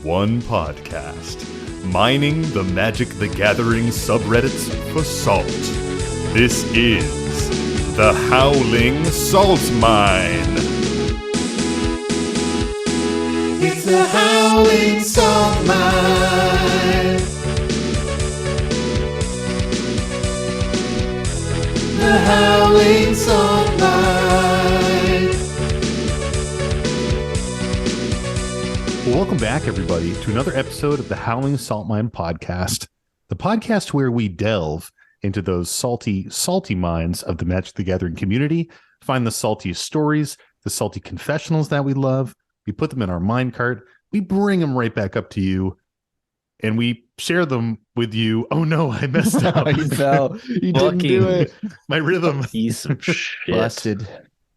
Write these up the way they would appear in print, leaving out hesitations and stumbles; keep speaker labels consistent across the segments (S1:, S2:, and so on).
S1: one podcast, mining the Magic the Gathering subreddits for salt. This is the Howling Salt Mine.
S2: It's the Howling Salt Mine. The Howling Salt Mine.
S1: Welcome back, everybody, to another episode of the Howling Salt Mine podcast, the podcast where we delve into those salty mines of the Magic the Gathering community, find the saltiest stories, the salty confessionals that we love. We put them in our minecart. We bring them right back up to you, and we share them with you. Oh no, I messed up.
S2: You fell. You didn't do it.
S1: My rhythm.
S3: Piece of shit.
S2: Busted.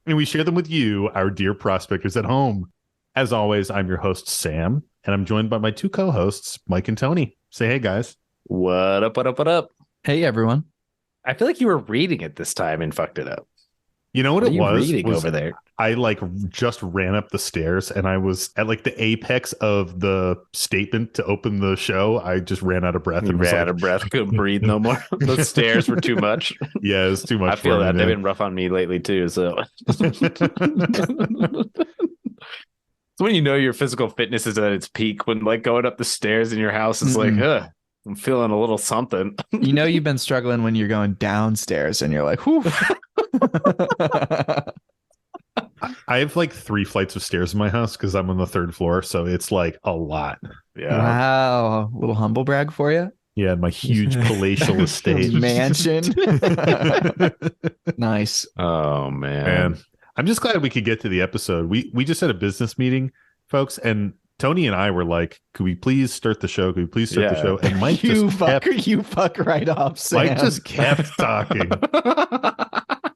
S1: And we share them with you, our dear prospectors at home. As always, I'm your host, Sam, and I'm joined by my two co-hosts, Mike and Tony. Say hey, guys.
S3: What up, what up, what up?
S2: Hey, everyone.
S3: I feel like you were reading it this time and fucked it up.
S1: You know what it was?
S3: Reading over there?
S1: I just ran up the stairs and I was at the apex of the statement to open the show. I just ran out of breath.
S3: You ran out of breath. Couldn't breathe no more. Those stairs were too much.
S1: Yeah, it was too much.
S3: I feel that. They've been rough on me lately too. So it's when you know your physical fitness is at its peak, when going up the stairs in your house is I'm feeling a little something.
S2: You know you've been struggling when you're going downstairs and you're like, whew.
S1: I have 3 flights of stairs in my house because I'm on the 3rd floor, so it's a lot.
S3: Yeah.
S2: Wow. A little humble brag for you.
S1: Yeah, my huge palatial estate.
S2: Mansion. Nice.
S3: Oh man.
S1: I'm just glad we could get to the episode. We just had a business meeting, folks, and Tony and I were like, could we please start the show? Could we please start the show? And Mike
S2: you fuck right off, Sam.
S1: Mike just kept talking.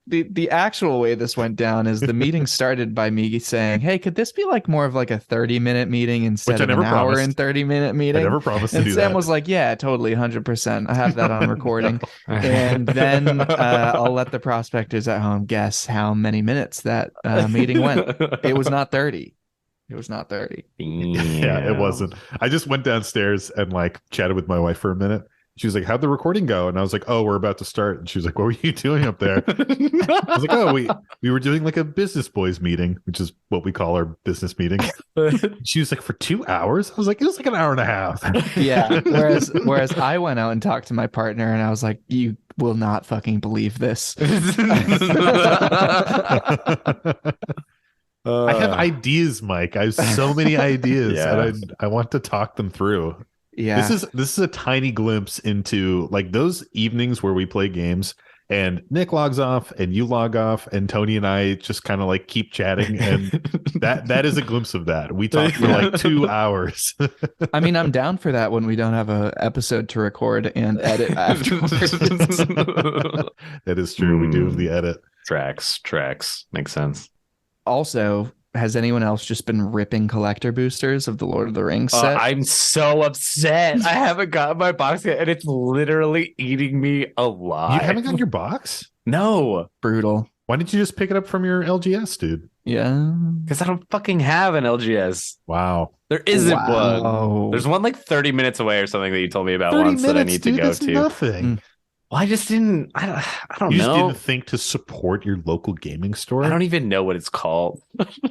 S2: The actual way this went down is the meeting started by me saying, hey, could this be more of a 30-minute meeting instead of an hour and 30-minute meeting?
S1: I never promised to do that.
S2: And Sam was like, yeah, totally, 100%. I have that on recording. And then I'll let the prospectors at home guess how many minutes that meeting went. It was not 30. It was not 30.
S1: Yeah, it wasn't. I just went downstairs and chatted with my wife for a minute. She was like, how'd the recording go? And I was like, oh, we're about to start. And she was like, what were you doing up there? I was like, oh, we were doing a business boys meeting, which is what we call our business meeting. She was like, for 2 hours? I was like, it was an hour and a half.
S2: Yeah. Whereas I went out and talked to my partner and I was like, you will not fucking believe this.
S1: I have ideas, Mike. I have so many ideas,
S3: Yeah.
S1: and I want to talk them through.
S2: Yeah.
S1: This is a tiny glimpse into those evenings where we play games and Nick logs off and you log off and Tony and I just kind of keep chatting, and that is a glimpse of that. We talk for 2 hours.
S2: I mean, I'm down for that when we don't have an episode to record and edit afterwards.
S1: That is true. We do have the edit.
S3: Tracks. Makes sense.
S2: Also, has anyone else just been ripping collector boosters of the Lord of the Rings set?
S3: I'm so upset. I haven't gotten my box yet, and it's literally eating me alive.
S1: You haven't got your box?
S3: No,
S2: Brutal.
S1: Why didn't you just pick it up from your LGS, dude?
S2: Yeah.
S3: because I don't fucking have an LGS.
S1: Wow.
S3: There isn't
S2: Wow.
S3: one. There's one 30 minutes away or something that you told me about
S1: 30
S3: once
S1: minutes,
S3: that I need to
S1: dude,
S3: go
S1: that's
S3: to.
S1: nothing.
S3: Well, I just didn't. I don't
S1: You just
S3: know.
S1: didn't think to support your local gaming store?
S3: I don't even know what it's called.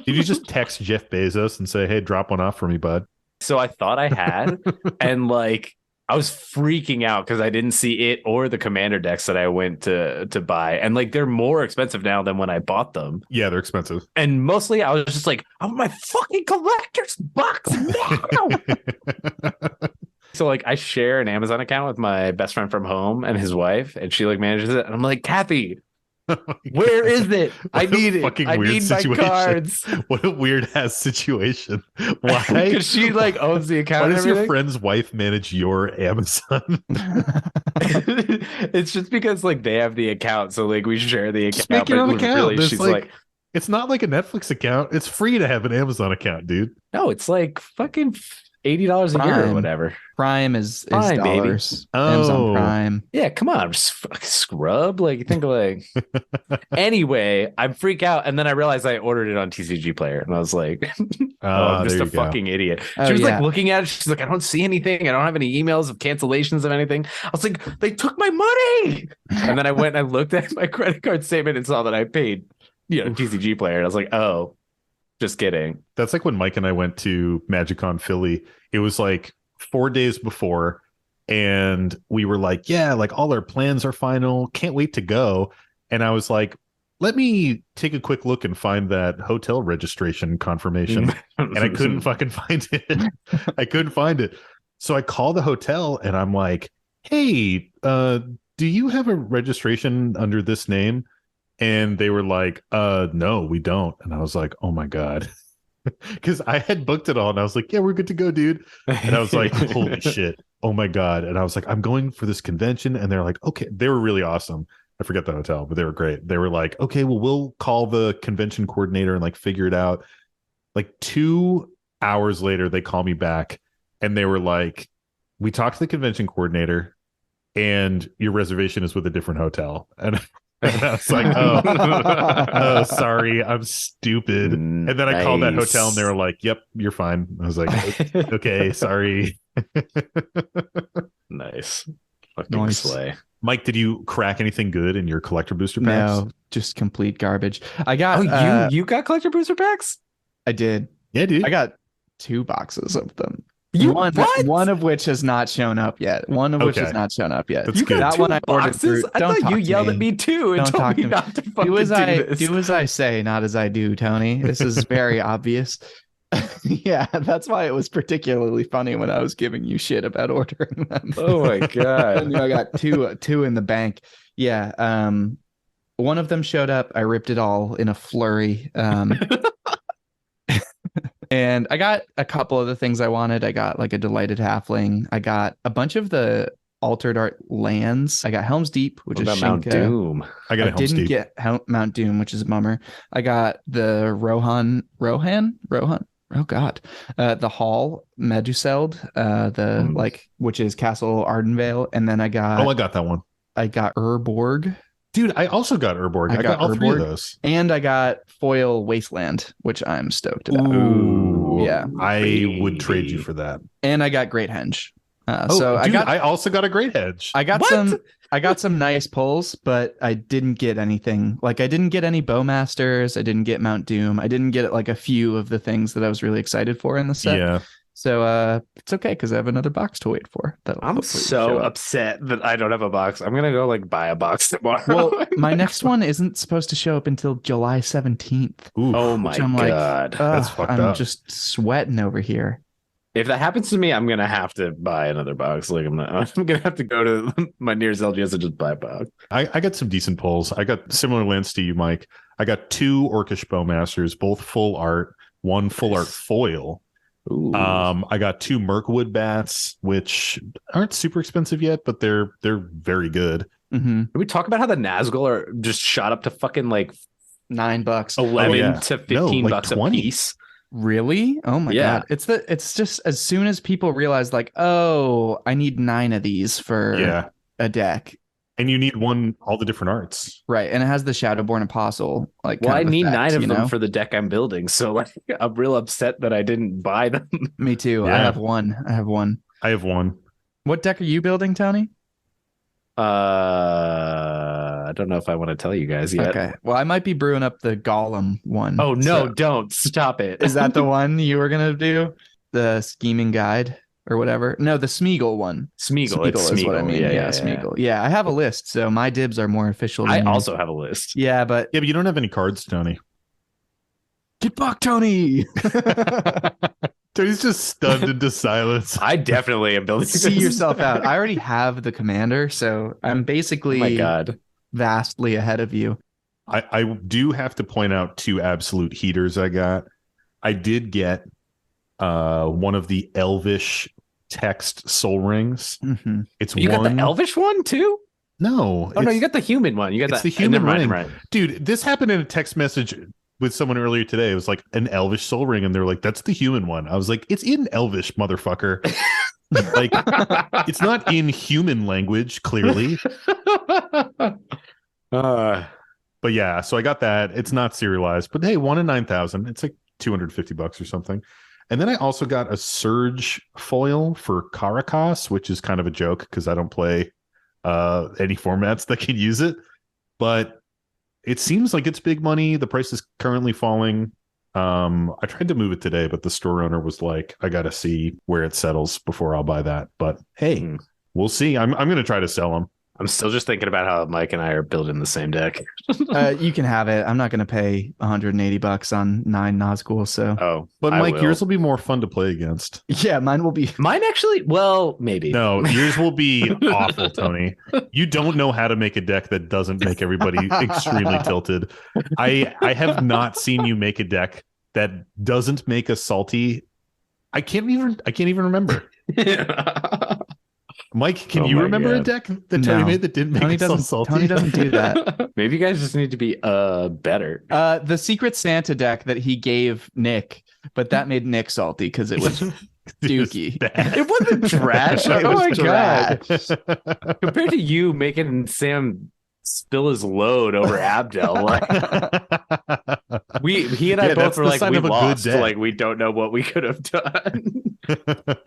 S1: Did you just text Jeff Bezos and say, hey, drop one off for me, bud?
S3: So I thought I had, and I was freaking out because I didn't see it or the commander decks that I went to buy, and they're more expensive now than when I bought them.
S1: Yeah, they're expensive.
S3: And mostly I was just I want my fucking collector's box now. So I share an Amazon account with my best friend from home and his wife, and she manages it. And I'm like, Kathy, where is it? I need it. I need my cards.
S1: What a weird ass situation. Why?
S3: Because she owns the account.
S1: Why
S3: and
S1: does your
S3: everything.
S1: friend's wife manage your Amazon?
S3: It's just because they have the account, so we share the account.
S1: Just make your
S3: but
S1: own account.
S3: really,
S1: There's
S3: she's
S1: it's not like a Netflix account. It's free to have an Amazon account, dude.
S3: no, it's fucking $80 a year or
S2: Prime.
S3: whatever.
S2: Prime is
S3: Prime, baby.
S2: dollars.
S1: Oh.
S2: Amazon Prime.
S3: Yeah, come on, just fucking scrub. Like you think like anyway, I freak out and then I realized I ordered it on TCG Player and I was like, I'm just a fucking idiot. She was like looking at it, she's like, I don't see anything. I don't have any emails of cancellations of anything. I was like, they took my money. And then I went and I looked at my credit card statement and saw that I paid, TCG Player. And I was like, oh, just kidding.
S1: That's like when Mike and I went to MagicCon Philly. It was like 4 days before, and we were like, yeah, like all our plans are final. Can't wait to go. And I was like, let me take a quick look and find that hotel registration confirmation. And I couldn't fucking find it. I couldn't find it. So I call the hotel and I'm like, hey, do you have a registration under this name? And they were like, no, we don't. And I was like, oh my God. Because I had booked it all and I was like, yeah, we're good to go, dude. And I was like, holy shit. Oh my God. And I was like, I'm going for this convention. And they're like, okay. They were really awesome. I forget the hotel, but they were great. They were like, okay, well, we'll call the convention coordinator and like figure it out. Like 2 hours later, they call me back and they were like, we talked to the convention coordinator and your reservation is with a different hotel. And I was like, oh, sorry, I'm stupid. And then I called that hotel and they were like, yep, you're fine. I was like, okay, sorry.
S3: Nice. Fucking slay.
S1: Mike, did you crack anything good in your collector booster packs?
S2: No, just complete garbage. I got
S3: you got collector booster packs?
S2: I did.
S1: Yeah, dude.
S2: I got 2 boxes of them.
S3: One
S2: of which has not shown up yet. One of which has not shown up yet.
S1: That's good.
S2: That one I ordered through.
S3: I thought you yelled at me too and told me not to fucking do this.
S2: Do as I say, not as I do, Tony. This is very obvious. Yeah, that's why it was particularly funny when I was giving you shit about ordering them.
S3: Oh my God.
S2: I knew I got two in the bank. Yeah. One of them showed up. I ripped it all in a flurry. And I got a couple of the things I wanted. I got like a Delighted Halfling. I got a bunch of the altered art lands. I got Helm's Deep, which is
S3: Mount Doom.
S1: I didn't
S2: get Mount Doom, which is a bummer. I got the Rohan. Oh God, the Hall Meduseld, which is Castle Ardenvale, and then I got.
S1: Oh, I got that one.
S2: I got Urborg.
S1: Dude, I also got Urborg. I got all 3 of those.
S2: And I got Foil Wasteland, which I'm stoked about.
S1: Ooh,
S2: yeah.
S1: I would trade you for that.
S2: And I got Great Henge.
S1: I also got a Great Henge.
S2: I got some nice pulls, but I didn't get anything. Like I didn't get any Bowmasters. I didn't get Mount Doom. I didn't get like a few of the things that I was really excited for in the set.
S1: Yeah.
S2: So it's okay because I have another box to wait for.
S3: I'm so upset that I don't have a box. I'm gonna go like buy a box tomorrow.
S2: Well, my next one isn't supposed to show up until July 17th.
S3: Oh my God.
S1: That's fucked up.
S2: I'm just sweating over here.
S3: If that happens to me, I'm gonna have to buy another box. Like I'm gonna have to go to my nearest LGS and just buy a box.
S1: I got some decent pulls. I got similar lands to you, Mike. I got 2 Orcish Bowmasters, both full art, 1 full art foil.
S3: Ooh.
S1: I got 2 Mirkwood bats, which aren't super expensive yet, but they're very good.
S2: Mm-hmm.
S3: Can we talk about how the Nazgul are just shot up to fucking like
S2: $9,
S3: 11 to 15 bucks
S1: 20.
S3: a piece?
S2: Really? Oh my God. It's just as soon as people realize like, oh, I need 9 of these for a deck.
S1: And you need all the different arts.
S2: Right. And it has the Shadowborn Apostle.
S3: I need 9 of them for the deck I'm building. So like I'm real upset that I didn't buy them.
S2: Me too.
S1: Yeah.
S2: I have one.
S1: I have 1.
S2: What deck are you building, Tony?
S3: I don't know if I want to tell you guys yet.
S2: Okay. Well, I might be brewing up the Golem one.
S3: Oh no, don't stop it.
S2: Is that the one you were gonna do? The Scheming Guide or whatever? No, the Smeagol one.
S3: Smeagol
S2: is what I mean. Yeah, Smeagol. Yeah, I have a list, so my dibs are more official.
S3: I also have a list.
S2: Yeah, but
S1: you don't have any cards, Tony.
S2: Get back, Tony.
S1: Tony's just stunned into silence.
S3: I definitely am building.
S2: See yourself out. I already have the commander, so I'm basically
S3: my God,
S2: vastly ahead of you.
S1: I do have to point out 2 absolute heaters I got. I did get one of the Elvish text soul rings.
S2: Mm-hmm.
S3: You got the Elvish one too?
S1: No.
S3: Oh no, you got the human one. You got
S1: the human ring. Right. Dude, this happened in a text message with someone earlier today. It was like an Elvish Soul Ring, and they're like, "That's the human one." I was like, "It's in Elvish, motherfucker." Like, it's not in human language, clearly. But yeah, so I got that. It's not serialized, but hey, 1 in 9,000. It's like $250 or something. And then I also got a Surge foil for Carakas, which is kind of a joke because I don't play any formats that can use it. But it seems like it's big money. The price is currently falling. I tried to move it today, but the store owner was like, I got to see where it settles before I'll buy that. But hey, we'll see. I'm going to try to sell them.
S3: I'm still just thinking about how Mike and I are building the same deck.
S2: You can have it. I'm not going to pay $180 on 9 Nazgul. So,
S1: but Mike, yours will be more fun to play against.
S2: Yeah, mine will be.
S3: Mine actually. Well, maybe.
S1: No, yours will be awful, Tony. You don't know how to make a deck that doesn't make everybody extremely tilted. I have not seen you make a deck that doesn't make us salty. I can't even remember. Mike, can you remember a deck that Tony made that didn't make us salty?
S2: Tony doesn't do that.
S3: Maybe you guys just need to be better.
S2: The Secret Santa deck that he gave Nick, but that made Nick salty because it was dookie.
S3: It wasn't trash.
S2: It was
S3: God. Compared to you making Sam spill his load over Abdel, he and I both were like, we lost. Like, we don't know what we could have done.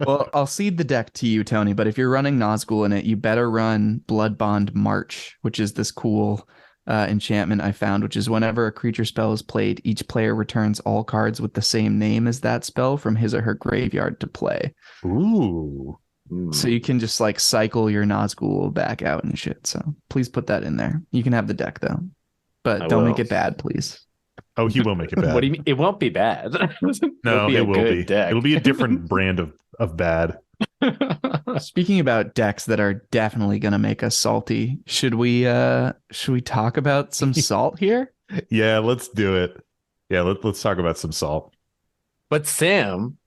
S2: Well, I'll cede the deck to you, Tony, but if you're running Nazgul in it, you better run Blood Bond March, which is this cool enchantment I found, which is whenever a creature spell is played, each player returns all cards with the same name as that spell from his or her graveyard to play.
S1: Ooh.
S2: So you can just like cycle your Nazgul back out and shit. So please put that in there. You can have the deck though, but don't make it bad, please.
S1: Oh, he will make it bad.
S3: What do you mean? It won't be bad.
S1: No, it will be.
S3: Deck.
S1: It'll be a different brand of bad.
S2: Speaking about decks that are definitely going to make us salty, should we talk about some salt here?
S1: Yeah, let's do it. Yeah, let's talk about some salt.
S3: But Sam,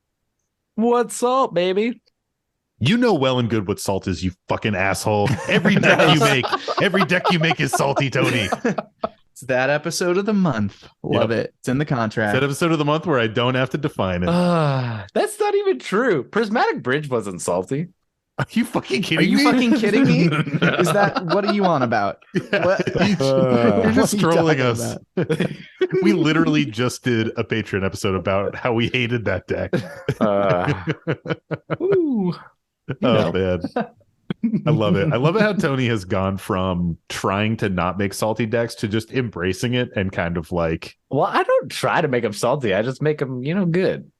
S3: what's salt, baby?
S1: You know well and good what salt is, you fucking asshole. Every deck you make is salty, Tony.
S2: It's that episode of the month. Love it. It's in the contract.
S1: It's that episode of the month where I don't have to define it.
S3: That's not even true. Prismatic Bridge wasn't salty.
S1: Are you fucking kidding me?
S2: Are you fucking kidding me? Is that what are you on about?
S1: You're just trolling us. We literally just did a Patreon episode about how we hated that deck.
S2: Ooh.
S1: Oh man. I love it. I love it how Tony has gone from trying to not make salty decks to just embracing it and kind of like,
S3: well, I don't try to make them salty. I just make them, good.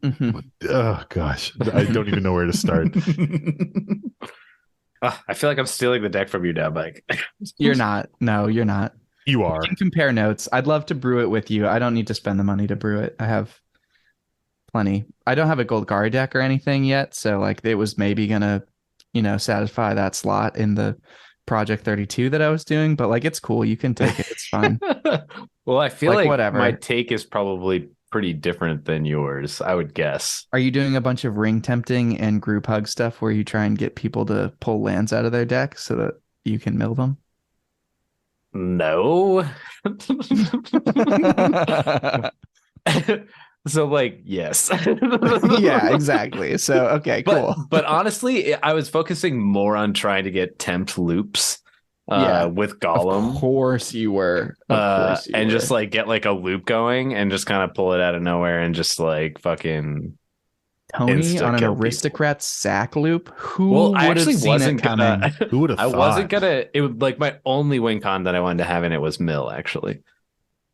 S2: Mm-hmm.
S1: Oh gosh, I don't even know where to start.
S3: I feel like I'm stealing the deck from you now, Mike.
S2: You're not. No, you're not.
S1: You are.
S2: We can compare notes. I'd love to brew it with you. I don't need to spend the money to brew it. I have plenty. I don't have a Golgari deck or anything yet, so like it was maybe gonna satisfy that slot in the Project 32 that I was doing, but like it's cool. You can take it. It's fine.
S3: Well, I feel like
S2: whatever.
S3: My take is probably pretty different than yours, I would guess.
S2: Are you doing a bunch of ring tempting and group hug stuff where you try and get people to pull lands out of their deck so that you can mill them?
S3: No. So like, yes.
S2: Yeah, exactly. So, okay, cool.
S3: But honestly, I was focusing more on trying to get tempt loops with Gollum.
S2: Of course you were.
S3: Just like get like a loop going and just kind of pull it out of nowhere and just like fucking
S2: Tony on an aristocrat sack loop. Who
S3: I actually wasn't
S2: gonna.
S1: Who would have?
S3: I wasn't gonna. It was like my only win con that I wanted to have in it was Mill actually.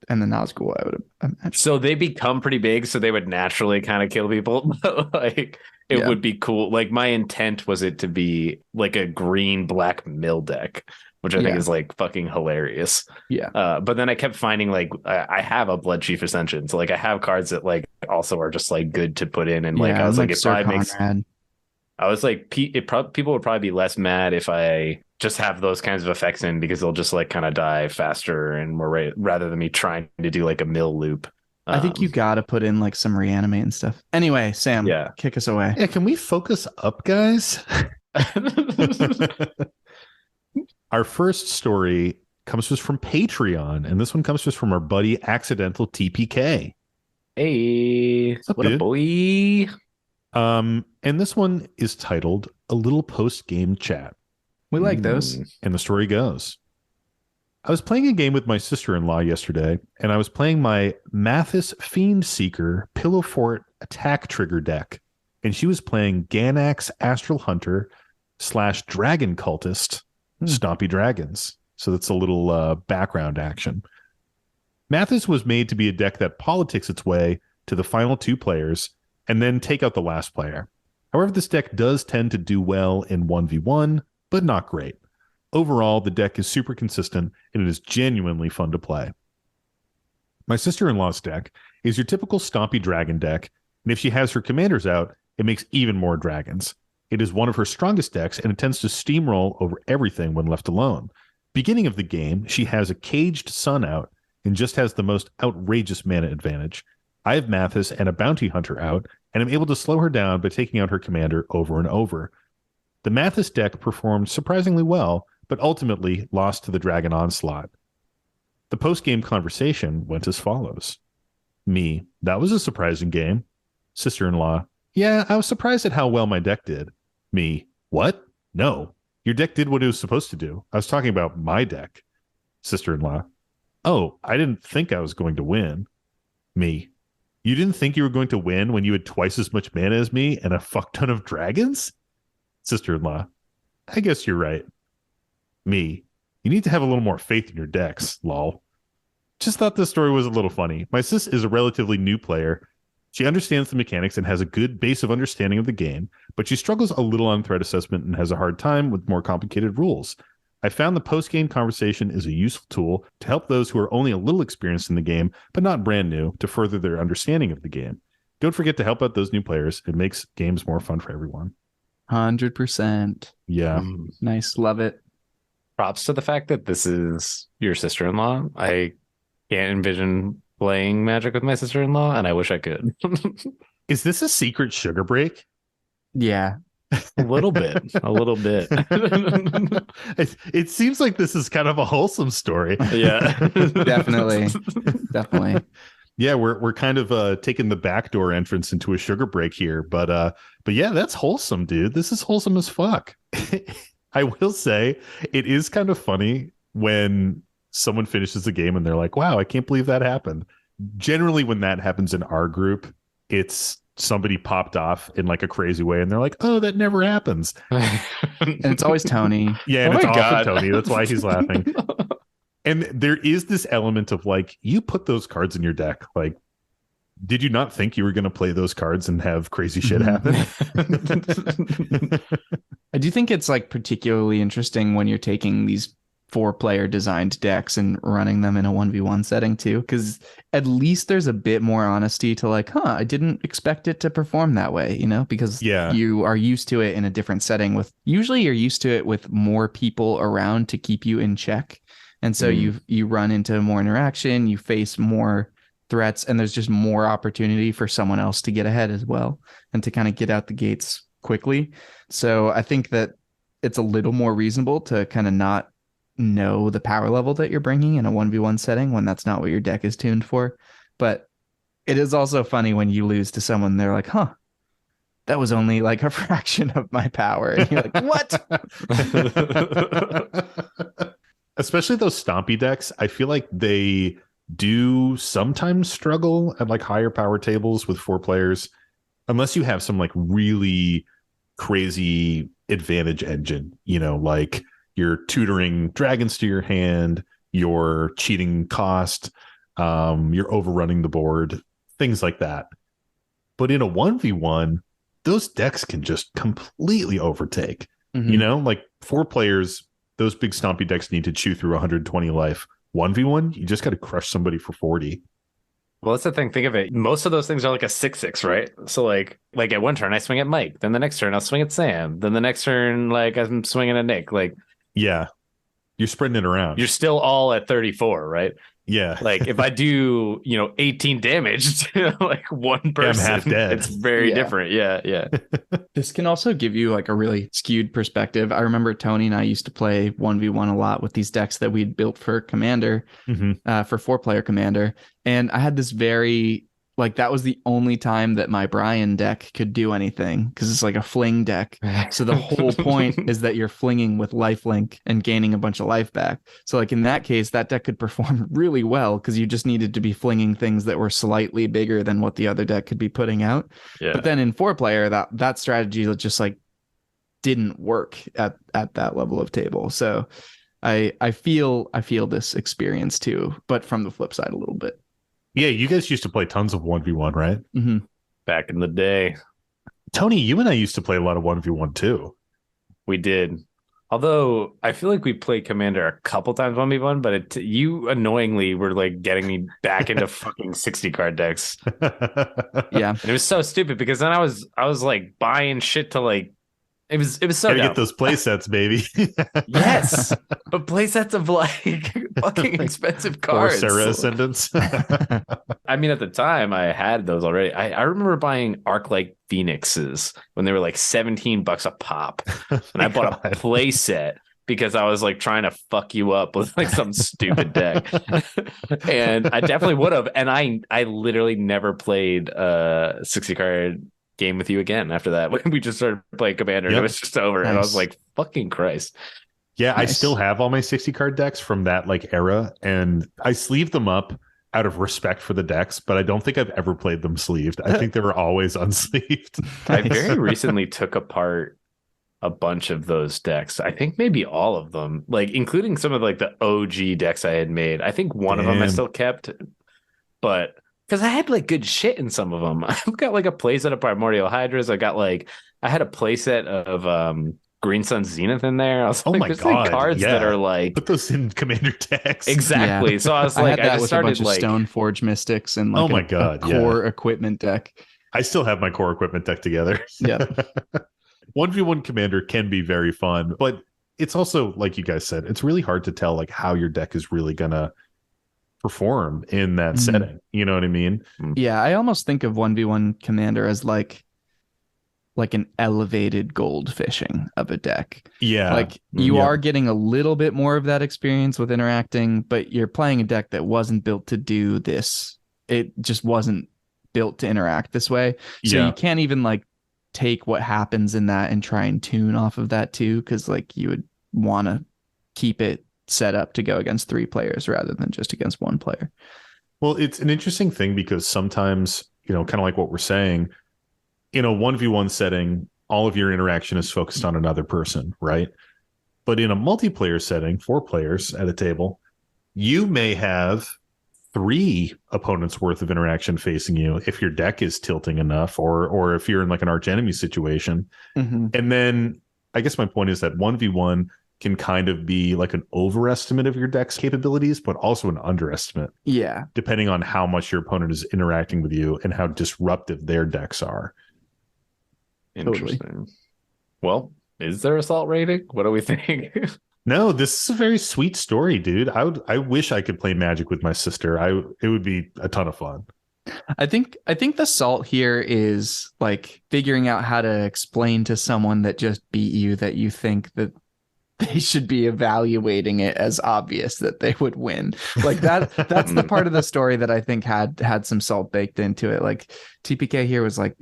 S2: And the Nazgul, I would imagine.
S3: So they become pretty big, so they would naturally kind of kill people. But like it would be cool. Like my intent was it to be like a green black mill deck, which I think is like fucking hilarious.
S2: Yeah.
S3: But then I kept finding like I have a Blood Chief Ascension, so like I have cards that like also are just like good to put in, and like I was like it probably makes. I was like people would probably be less mad if I just have those kinds of effects in because they'll just like kind of die faster and more rather than me trying to do like a mill loop.
S2: I think you got to put in like some reanimate and stuff. Anyway, Sam, kick us away.
S1: Yeah, can we focus up, guys? Our first story comes to us from Patreon, and this one comes to us from our buddy Accidental TPK.
S3: Hey,
S1: What's up,
S3: what a
S1: dude?
S3: boy.
S1: And this one is titled A Little Post-Game Chat.
S2: We like those.
S1: And the story goes. I was playing a game with my sister-in-law yesterday, and I was playing my Mathis Fiend Seeker Pillow Fort attack trigger deck, and she was playing Ganax Astral Hunter / Dragon Cultist Stompy Dragons. So that's a little background action. Mathis was made to be a deck that politics its way to the final 2 players and then take out the last player. However, this deck does tend to do well in 1v1, but not great. Overall, the deck is super consistent, and it is genuinely fun to play. My sister-in-law's deck is your typical Stompy Dragon deck, and if she has her commanders out, it makes even more dragons. It is one of her strongest decks, and it tends to steamroll over everything when left alone. Beginning of the game, she has a Caged Sun out, and just has the most outrageous mana advantage. I have Mathis and a Bounty Hunter out, and I'm able to slow her down by taking out her commander over and over. The Mathis deck performed surprisingly well, but ultimately lost to the Dragon Onslaught. The post-game conversation went as follows. Me, that was a surprising game. Sister-in-law, yeah, I was surprised at how well my deck did. Me, what? No, your deck did what it was supposed to do. I was talking about my deck. Sister-in-law, oh, I didn't think I was going to win. Me, you didn't think you were going to win when you had twice as much mana as me and a fuck ton of dragons? Sister-in-law, I guess you're right. Me, you need to have a little more faith in your decks, lol. Just thought this story was a little funny. My sis is a relatively new player. She understands the mechanics and has a good base of understanding of the game, but she struggles a little on threat assessment and has a hard time with more complicated rules. I found the post-game conversation is a useful tool to help those who are only a little experienced in the game, but not brand new, to further their understanding of the game. Don't forget to help out those new players. It makes games more fun for everyone.
S2: 100%.
S1: Yeah.
S2: Nice. Love it.
S3: Props to the fact that this is your sister-in-law. I can't envision playing Magic with my sister-in-law, and I wish I could.
S1: Is this a secret sugar break?
S2: Yeah.
S3: A little bit.
S1: It seems like this is kind of a wholesome story.
S3: Yeah.
S2: Definitely.
S1: Yeah, we're kind of taking the backdoor entrance into a sugar break here, but yeah, that's wholesome, dude. This is wholesome as fuck. I will say it is kind of funny when someone finishes the game and they're like, wow, I can't believe that happened. Generally, when that happens in our group, it's somebody popped off in like a crazy way and they're like, oh, that never happens.
S2: And it's always Tony.
S1: Yeah, and
S3: Oh
S1: it's
S3: my
S1: often
S3: God.
S1: Tony. That's why he's laughing. And there is this element of like, you put those cards in your deck. Like, did you not think you were going to play those cards and have crazy shit happen?
S2: I do think it's like particularly interesting when you're taking these 4-player designed decks and running them in a 1v1 setting too, because at least there's a bit more honesty to like, I didn't expect it to perform that way, because you are used to it in a different setting usually you're used to it with more people around to keep you in check. And so you run into more interaction, you face more threats, and there's just more opportunity for someone else to get ahead as well and to kind of get out the gates quickly. So I think that it's a little more reasonable to kind of not know the power level that you're bringing in a 1v1 setting when that's not what your deck is tuned for. But it is also funny when you lose to someone, they're like, that was only like a fraction of my power. And you're like, what?
S1: Especially those Stompy decks, I feel like they do sometimes struggle at like higher power tables with 4 players, unless you have some like really crazy advantage engine, like you're tutoring dragons to your hand, you're cheating cost, you're overrunning the board, things like that. But in a 1v1, those decks can just completely overtake. Like 4 players, those big Stompy decks need to chew through 120 life. 1v1, you just got to crush somebody for 40.
S3: Well, that's the thing. Think of it. Most of those things are like a 6/6, right? So like at one turn I swing at Mike, then the next turn I'll swing at Sam, then the next turn like I'm swinging at Nick. Like,
S1: yeah, you're spreading it around.
S3: You're still all at 34, right?
S1: Yeah.
S3: Like if I do, 18 damage to like one person,
S1: I'm half dead.
S3: It's very different. Yeah.
S2: This can also give you like a really skewed perspective. I remember Tony and I used to play 1v1 a lot with these decks that we'd built for Commander, for 4-player Commander. And I had this that was the only time that my Brian deck could do anything because it's like a fling deck. So the whole point is that you're flinging with lifelink and gaining a bunch of life back. So like in that case, that deck could perform really well because you just needed to be flinging things that were slightly bigger than what the other deck could be putting out. Yeah. But then in 4-player, that strategy just like didn't work at that level of table. So I feel this experience too, but from the flip side a little bit.
S1: Yeah, you guys used to play tons of 1v1, right?
S2: Mm-hmm.
S3: Back in the day.
S1: Tony, you and I used to play a lot of 1v1 too.
S3: We did. Although I feel like we played Commander a couple times 1v1, but you annoyingly were like getting me back into fucking 60 card decks.
S2: Yeah.
S3: And it was so stupid because then I was like buying shit to like it was so
S1: gotta
S3: dumb.
S1: get those play sets, baby.
S3: Yes, but play sets of like fucking expensive cards.
S1: Or Sarah Ascendants.
S3: I mean, at the time I had those already. I remember buying Arc-like Phoenixes when they were like $17 a pop, and I bought a play set because I was like trying to fuck you up with like some stupid deck. And I definitely would have. And I literally never played 60 card game with you again after that. We just started playing Commander and it was just over. Nice. And I was like, fucking Christ.
S1: Yeah, nice. I still have all my 60 card decks from that like era, and I sleeved them up out of respect for the decks, but I don't think I've ever played them sleeved. I think they were always unsleeved.
S3: I very recently took apart a bunch of those decks. I think maybe all of them, like including some of like the OG decks I had made. I think one of them I still kept, but because I had like good shit in some of them. I've got like a playset of Primordial Hydras. I had a playset of Green Sun Zenith in there. I was like, there's like cards that are like,
S1: put those in Commander decks.
S3: Exactly. Yeah. So I was like,
S2: I just started a bunch of Stoneforge Mystics and like a core equipment deck.
S1: I still have my core equipment deck together.
S2: Yeah.
S1: 1v1 Commander can be very fun, but it's also, like you guys said, it's really hard to tell like how your deck is really gonna perform in that setting. You know what I mean?
S2: Yeah, I almost think of 1v1 Commander as like an elevated gold fishing of a deck.
S1: Yeah.
S2: Like you are getting a little bit more of that experience with interacting, but you're playing a deck that wasn't built to do this. It just wasn't built to interact this way. So you can't even like take what happens in that and try and tune off of that too, because like you would want to keep it set up to go against 3 players rather than just against 1 player.
S1: Well, it's an interesting thing because sometimes, kind of like what we're saying, in a 1v1 setting, all of your interaction is focused on another person, right? But in a multiplayer setting, 4 players at a table, you may have 3 opponents worth of interaction facing you if your deck is tilting enough, or if you're in like an arch enemy situation. And then I guess my point is that 1v1 can kind of be like an overestimate of your deck's capabilities, but also an underestimate.
S2: Yeah.
S1: Depending on how much your opponent is interacting with you and how disruptive their decks are.
S3: Interesting. Totally. Well, is there a salt rating? What do we think?
S1: No, this is a very sweet story, dude. I wish I could play Magic with my sister. It would be a ton of fun.
S2: I think the salt here is like figuring out how to explain to someone that just beat you that you think that they should be evaluating it as obvious that they would win. Like that's the part of the story that I think had some salt baked into it. Like TPK here was like,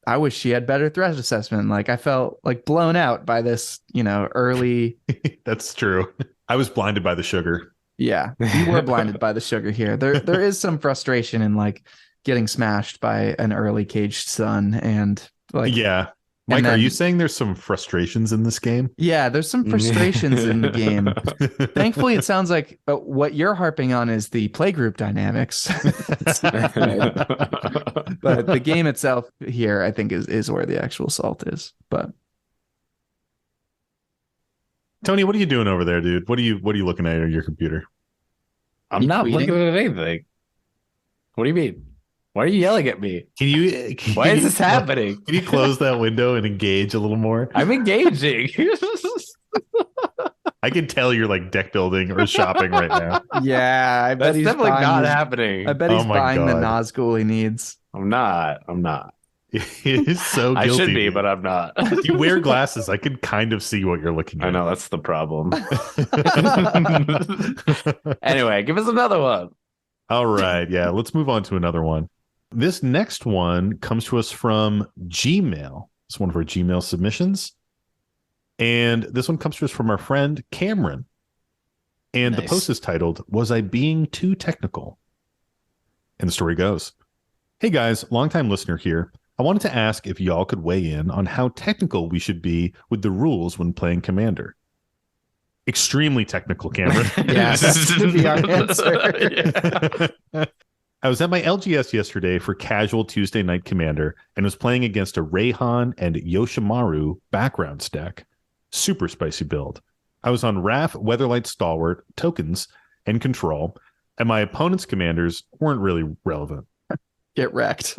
S2: I wish she had better threat assessment. Like I felt like blown out by this, early.
S1: That's true. I was blinded by the sugar.
S2: Yeah, you were blinded by the sugar here. There is some frustration in like getting smashed by an early caged sun and like.
S1: Yeah. Mike, are you saying there's some frustrations in this game?
S2: Yeah, there's some frustrations in the game. Thankfully, it sounds like what you're harping on is the playgroup dynamics. But the game itself here, I think, is where the actual salt is. But
S1: Tony, what are you doing over there, dude? What are you looking at on your computer?
S3: I'm not looking at anything. What do you mean? Why are you yelling at me? Why is this happening?
S1: Can you close that window and engage a little more?
S3: I'm engaging.
S1: I can tell you're like deck building or shopping right now.
S2: Yeah, I bet
S3: That's
S2: he's
S3: definitely
S2: buying
S3: not
S2: his-
S3: happening.
S2: I bet
S1: Oh
S2: he's
S1: my
S2: buying the
S1: God.
S2: Nazgul he needs.
S3: I'm not.
S1: It is so
S3: I
S1: guilty.
S3: should be,
S1: dude.
S3: but I'm not.
S1: You wear glasses. I can kind of see what you're looking
S3: I
S1: at.
S3: know that's the problem. Anyway, give us another one.
S1: All right. Yeah. Let's move on to another one. This next one comes to us from Gmail. It's one of our Gmail submissions. And this one comes to us from our friend Cameron. And the
S3: Nice.
S1: post is titled, "Was I Being Too Technical?" And the story goes, "Hey guys, longtime listener here. I wanted to ask if y'all could weigh in on how technical we should be with the rules when playing Commander." Extremely technical, Cameron.
S2: Yeah, that should be our answer.
S3: Yeah.
S1: I was at my LGS yesterday for casual Tuesday night Commander and was playing against a Rayhan and Yoshimaru background stack. Super spicy build. I was on Wrath, Weatherlight Stalwart, tokens, and control, and my opponent's commanders weren't really relevant.
S2: Get wrecked.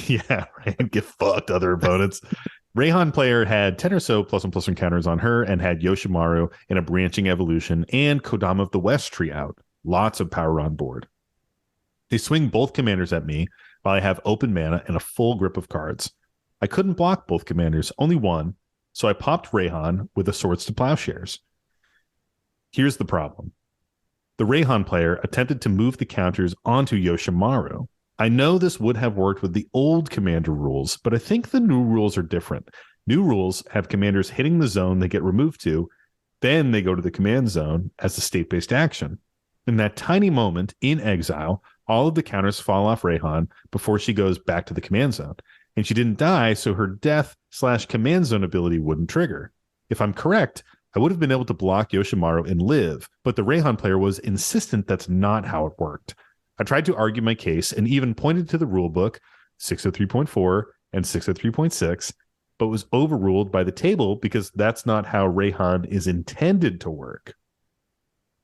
S1: Yeah, right. Get fucked, other opponents. Rayhan player had 10 or so +1/+1 counters on her and had Yoshimaru in a branching evolution and Kodama of the West tree out. Lots of power on board. They swing both commanders at me while I have open mana and a full grip of cards. I couldn't block both commanders, only one, so I popped Rayhan with the Swords to Plowshares. Here's the problem. The Rayhan player attempted to move the counters onto Yoshimaru. I know this would have worked with the old commander rules, but I think the new rules are different. New rules have commanders hitting the zone they get removed to, then they go to the command zone as a state-based action. In that tiny moment in exile, all of the counters fall off Rayhan before she goes back to the command zone. And she didn't die, so her death/command zone ability wouldn't trigger. If I'm correct, I would have been able to block Yoshimaru and live, but the Rayhan player was insistent that's not how it worked. I tried to argue my case and even pointed to the rulebook 603.4 and 603.6, but was overruled by the table because that's not how Rayhan is intended to work.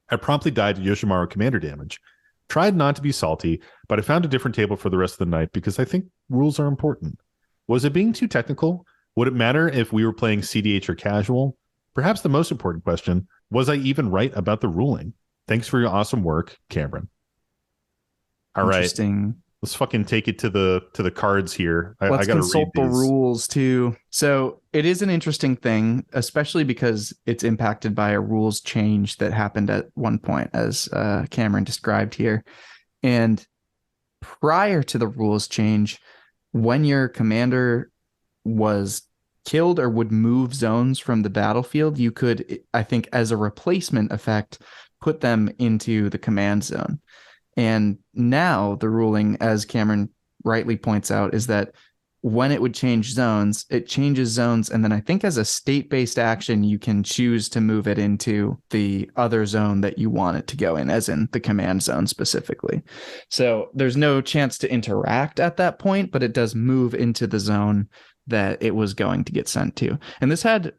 S1: I promptly died to Yoshimaru commander damage. Tried not to be salty, but I found a different table for the rest of the night because I think rules are important. Was it being too technical? Would it matter if we were playing CDH or casual? Perhaps the most important question, was I even right about the ruling? Thanks for your awesome work, Cameron. All right,
S2: Interesting.
S1: let's fucking take it to the cards here. I
S2: Let's
S1: gotta
S2: consult
S1: read
S2: the
S1: these.
S2: rules too. So it is an interesting thing, especially because it's impacted by a rules change that happened at one point, as Cameron described here. And prior to the rules change, when your commander was killed or would move zones from the battlefield, you could, I think, as a replacement effect, put them into the command zone. And now the ruling, as Cameron rightly points out, is that when it would change zones, it changes zones. And then I think as a state-based action, you can choose to move it into the other zone that you want it to go in, as in the command zone specifically. So there's no chance to interact at that point, but it does move into the zone that it was going to get sent to. And this had,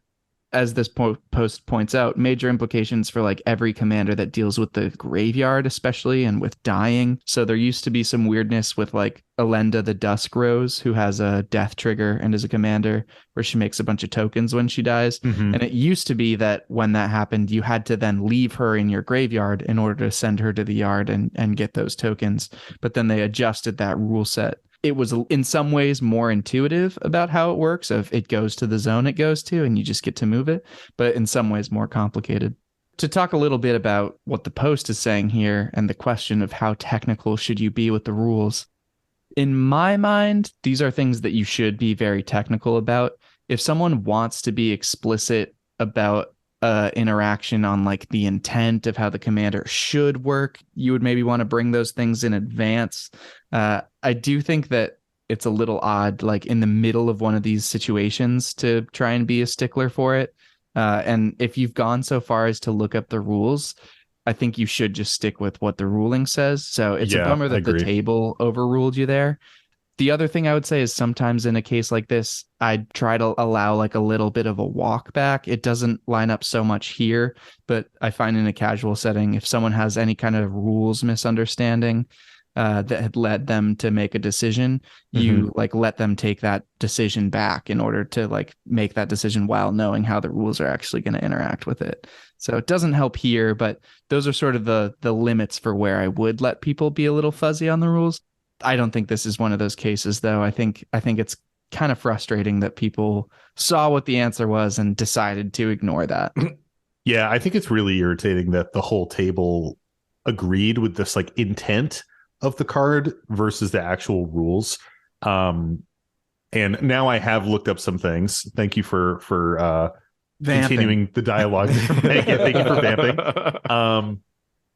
S2: as this post points out, major implications for like every commander that deals with the graveyard, especially, and with dying. So there used to be some weirdness with like Elenda the Dusk Rose, who has a death trigger and is a commander where she makes a bunch of tokens when she dies.
S1: Mhm.
S2: And it used to be that when that happened, you had to then leave her in your graveyard in order to send her to the yard and get those tokens. But then they adjusted that rule set. It was in some ways more intuitive about how it works. If it goes to the zone it goes to and you just get to move it, but in some ways more complicated. To talk a little bit about what the post is saying here and the question of how technical should you be with the rules. In my mind, these are things that you should be very technical about. If someone wants to be explicit about interaction on like the intent of how the commander should work, you would maybe want to bring those things in advance. I do think that it's a little odd, like in the middle of one of these situations, to try and be a stickler for it. And if you've gone so far as to look up the rules, I think you should just stick with what the ruling says. So it's a bummer that the table overruled you there. The other thing I would say is sometimes in a case like this, I'd try to allow like a little bit of a walk back. It doesn't line up so much here, but I find in a casual setting, if someone has any kind of rules misunderstanding, that had led them to make a decision, you like let them take that decision back in order to like make that decision while knowing how the rules are actually going to interact with it. So it doesn't help here, but those are sort of the limits for where I would let people be a little fuzzy on the rules. I don't think this is one of those cases, though. I think it's kind of frustrating that people saw what the answer was and decided to ignore that.
S1: Yeah, I think it's really irritating that the whole table agreed with this like intent of the card versus the actual rules. And now I have looked up some things. Thank you for continuing the dialogue. Thank you for vamping.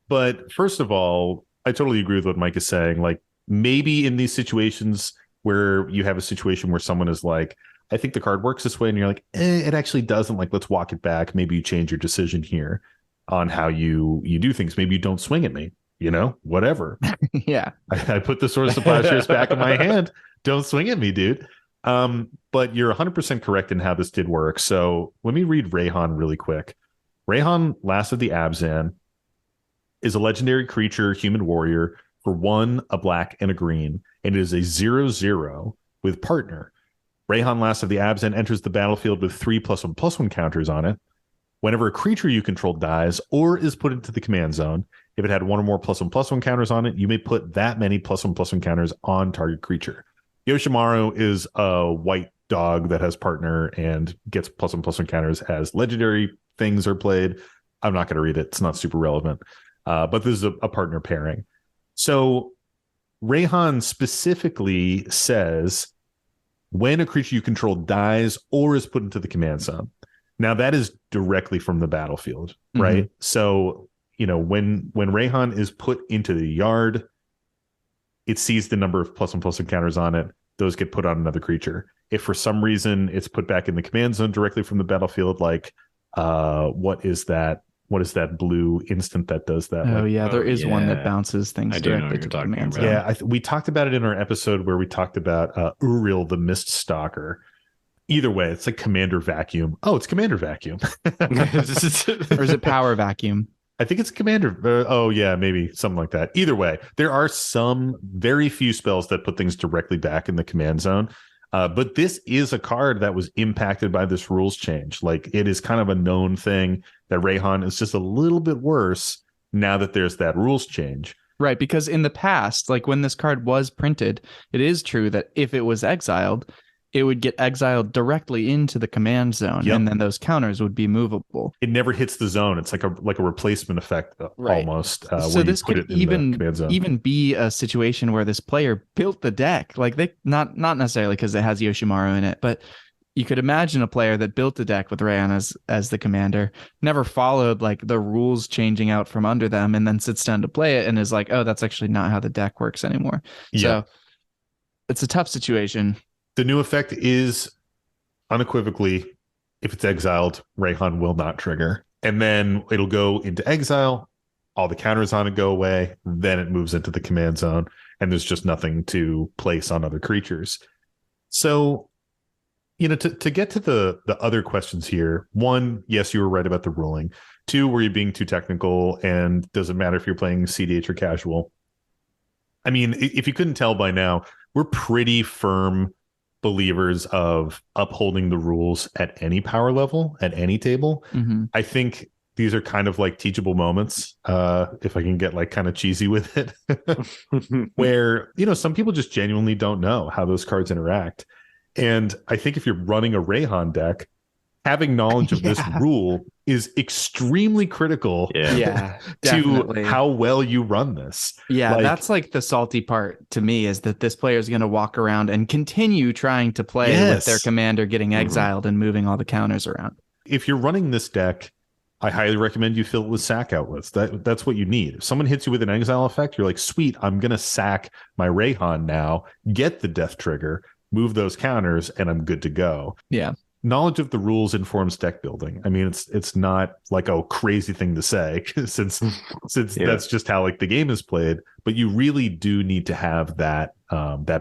S1: But first of all, I totally agree with what Mike is saying. Like, maybe in these situations where you have a situation where someone is like, I think the card works this way, and you're like, it actually doesn't. Like, let's walk it back. Maybe you change your decision here on how you do things. Maybe you don't swing at me, whatever.
S2: Yeah.
S1: I put the Sword of Plowshares back in my hand. Don't swing at me, dude. But you're 100% correct in how this did work. So let me read Rayhan really quick. Rayhan, Last of the Abzan, is a legendary creature, human warrior, for 1, a black, and a green, and it is a 0/0 with partner. Rayhan, Last of the Abzan, enters the battlefield with 3 +1/+1 counters on it. Whenever a creature you control dies or is put into the command zone, if it had 1 or more +1/+1 counters on it, you may put that many +1/+1 counters on target creature. Yoshimaru is a white dog that has partner and gets +1/+1 counters as legendary things are played. I'm not going to read it. It's not super relevant. But this is a partner pairing. So Rayhan specifically says when a creature you control dies or is put into the command zone. Now that is directly from the battlefield, right? So, when Rayhan is put into the yard, it sees the number of +1/+1 counters on it. Those get put on another creature. If for some reason it's put back in the command zone directly from the battlefield, like what is that blue instant that does that?
S2: Oh, yeah, there is one that bounces things directly to the command zone.
S1: Yeah, we talked about it in our episode where we talked about Uriel the Mist Stalker. Either way, it's like Commander Vacuum. Oh, it's Commander Vacuum.
S2: Or is it Power Vacuum?
S1: I think it's Commander. Oh, yeah, maybe something like that. Either way, there are some very few spells that put things directly back in the command zone. But this is a card that was impacted by this rules change. Like, it is kind of a known thing that Rayhan is just a little bit worse now that there's that rules change.
S2: Right, because in the past, like when this card was printed, it is true that if it was exiled, it would get exiled directly into the command zone, and then those counters would be movable.
S1: It never hits the zone. It's like a replacement effect, almost.
S2: So this could even be a situation where this player built the deck, like they not necessarily because it has Yoshimaru in it, but you could imagine a player that built the deck with Rayhan as the commander, never followed like the rules changing out from under them, and then sits down to play it and is like, oh, that's actually not how the deck works anymore. So it's a tough situation.
S1: The new effect is unequivocally, if it's exiled, Rayhan will not trigger. And then it'll go into exile. All the counters on it go away. Then it moves into the command zone. And there's just nothing to place on other creatures. So, to get to the other questions here. 1, yes, you were right about the ruling. 2, were you being too technical? And does it matter if you're playing CDH or casual? I mean, if you couldn't tell by now, we're pretty firm believers of upholding the rules at any power level, at any table. I think these are kind of like teachable moments, if I can get like kind of cheesy with it, where, some people just genuinely don't know how those cards interact. And I think if you're running a Rayhan deck, having knowledge of this rule is extremely critical to how well you run this.
S2: Yeah, that's like the salty part to me, is that this player is going to walk around and continue trying to play with their commander getting exiled and moving all the counters around.
S1: If you're running this deck, I highly recommend you fill it with sack outlets. That's what you need. If someone hits you with an exile effect, you're like, sweet, I'm going to sack my Rayhan now, get the death trigger, move those counters, and I'm good to go.
S2: Yeah.
S1: Knowledge of the rules informs deck building. I mean, it's not like a crazy thing to say since that's just how like the game is played. But you really do need to have that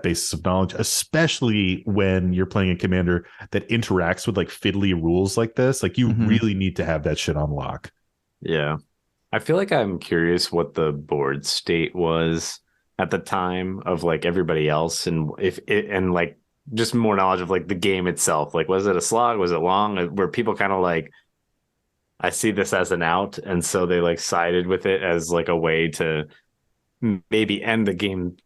S1: basis of knowledge, especially when you're playing a commander that interacts with like fiddly rules like this. Like you really need to have that shit on lock.
S3: Yeah, I feel like I'm curious what the board state was at the time of like everybody else, and if it and like just more knowledge of like the game itself. Like, was it a slog? Was it long? Where people kind of like, I see this as an out, and so they like sided with it as like a way to maybe end the game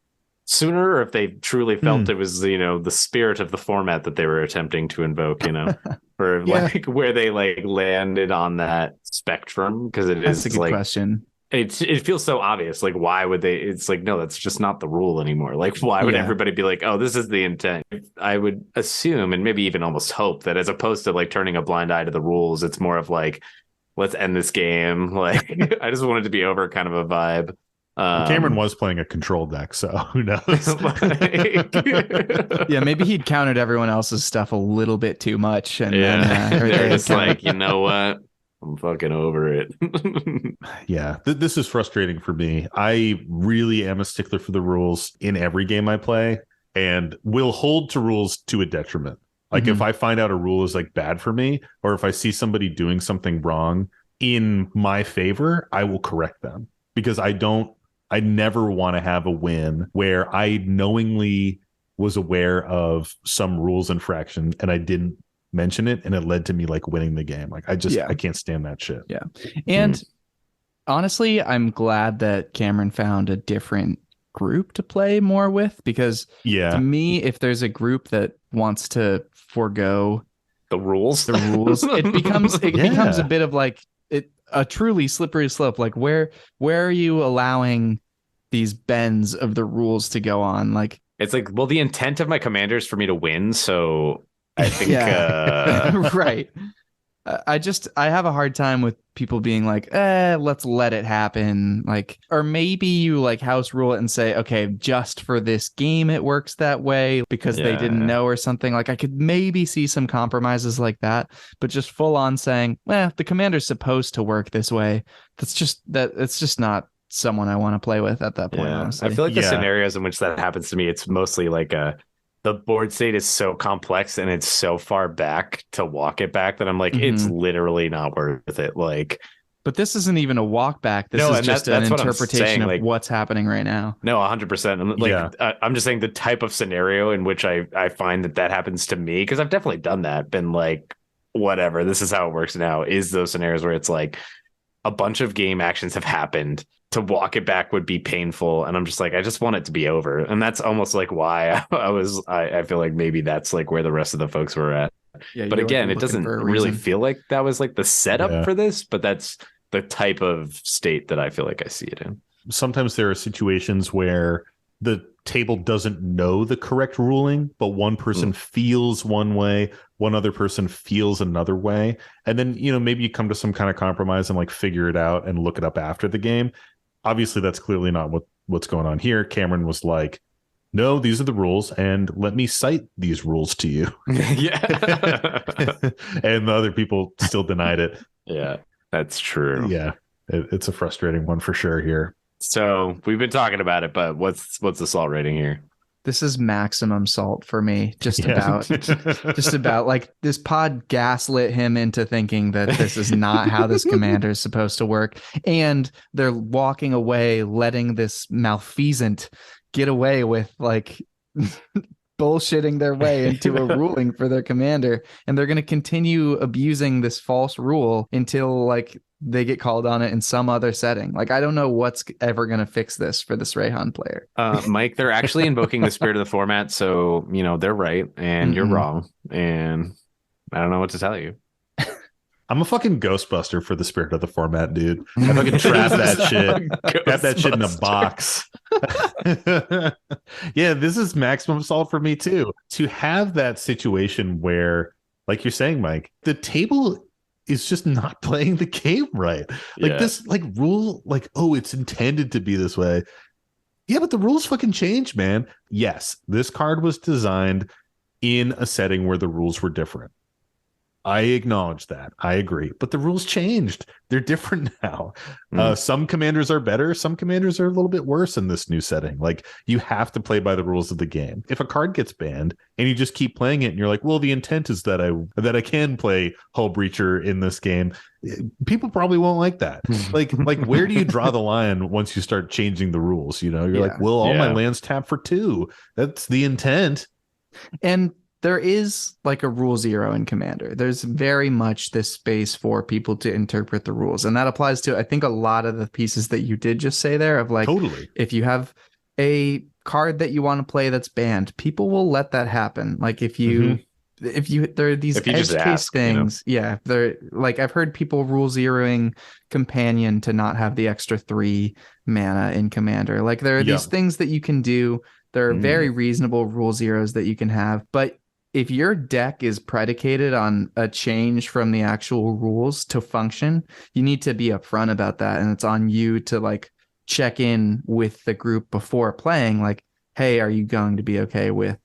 S3: sooner, or if they truly felt it was, you know, the spirit of the format that they were attempting to invoke, you know, or like where they like landed on that spectrum, because
S2: That's a good
S3: like
S2: question.
S3: it feels so obvious. Like, why would they? It's like, no, that's just not the rule anymore. Like, why would everybody be like, oh, this is the intent? I would assume, and maybe even almost hope, that as opposed to like turning a blind eye to the rules, it's more of like, let's end this game. Like, I just want it to be over, kind of a vibe.
S1: Cameron was playing a control deck, so who knows?
S2: Yeah, maybe he'd countered everyone else's stuff a little bit too much, and
S3: they're just like, you know what? I'm fucking over it.
S1: Yeah, this is frustrating for me. I really am a stickler for the rules in every game I play, and will hold to rules to a detriment. Like if I find out a rule is like bad for me, or if I see somebody doing something wrong in my favor, I will correct them, because I never want to have a win where I knowingly was aware of some rules infraction and I didn't mention it, and it led to me like winning the game. Like I can't stand that shit.
S2: Yeah. And honestly, I'm glad that Cameron found a different group to play more with, because to me, if there's a group that wants to forego
S3: the rules,
S2: it becomes a bit of like a truly slippery slope. Like where are you allowing these bends of the rules to go on? Like,
S3: it's like, well, the intent of my commander is for me to win, so I think
S2: right. I have a hard time with people being like, let's let it happen. Like, or maybe you like house rule it and say, okay, just for this game it works that way because they didn't know or something. Like, I could maybe see some compromises like that, but just full on saying, the commander's supposed to work this way. It's just not someone I want to play with at that point. Honestly.
S3: I feel like the scenarios in which that happens to me, it's mostly like the board state is so complex and it's so far back to walk it back that I'm like, it's literally not worth it. Like,
S2: but this isn't even a walk back. This is just an interpretation of what's happening right now.
S3: No, 100%. Like, I'm just saying the type of scenario in which I find that happens to me, because I've definitely done that, been like, whatever, this is how it works now, is those scenarios where it's like a bunch of game actions have happened. To walk it back would be painful, and I'm just like, I just want it to be over. And that's almost like why I feel like maybe that's like where the rest of the folks were at. But again, it doesn't really feel like that was like the setup for this, but that's the type of state that I feel like I see it in.
S1: Sometimes there are situations where the table doesn't know the correct ruling, but one person feels one way, one other person feels another way, and then, you know, maybe you come to some kind of compromise and like figure it out and look it up after the game. Obviously, that's clearly not what's going on here. Cameron was like, no, these are the rules, and let me cite these rules to you.
S3: Yeah.
S1: And the other people still denied it.
S3: Yeah, that's true.
S1: Yeah, it's a frustrating one for sure here.
S3: So we've been talking about it, but what's the salt rating here?
S2: This is maximum salt for me. Just about like this pod gaslit him into thinking that this is not how this commander is supposed to work. And they're walking away, letting this malfeasant get away with like bullshitting their way into a ruling for their commander. And they're going to continue abusing this false rule until like they get called on it in some other setting. Like, I don't know what's ever going to fix this for this Rayhan player.
S3: Mike, they're actually invoking the spirit of the format. So, you know, they're right and you're wrong. And I don't know what to tell you.
S1: I'm a fucking Ghostbuster for the spirit of the format, dude. I fucking trap that shit. Trap that shit in a box. Yeah, this is maximum salt for me too. To have that situation where, like you're saying, Mike, the table is just not playing the game right. Like this, like rule, like, oh, it's intended to be this way. Yeah, but the rules fucking change, man. Yes, this card was designed in a setting where the rules were different. I acknowledge that. I agree. But the rules changed. They're different now.
S3: Mm.
S1: Some commanders are better. Some commanders are a little bit worse in this new setting. Like, you have to play by the rules of the game. If a card gets banned and you just keep playing it and you're like, well, the intent is that I can play Hull Breacher in this game, people probably won't like that. like where do you draw the line once you start changing the rules? You know, you're like, well, all my lands tap for 2. That's the intent.
S2: And there is like a rule 0 in Commander. There's very much this space for people to interpret the rules. And that applies to, I think, a lot of the pieces that you did just say there of like,
S1: totally.
S2: If you have a card that you want to play that's banned, people will let that happen. Like if you, there are these edge case things. You know? Yeah. They're like, I've heard people rule 0ing Companion to not have the extra 3 mana in Commander. Like there are these things that you can do. There are very reasonable rule 0s that you can have, but if your deck is predicated on a change from the actual rules to function, you need to be upfront about that. And it's on you to like check in with the group before playing. Like, hey, are you going to be okay with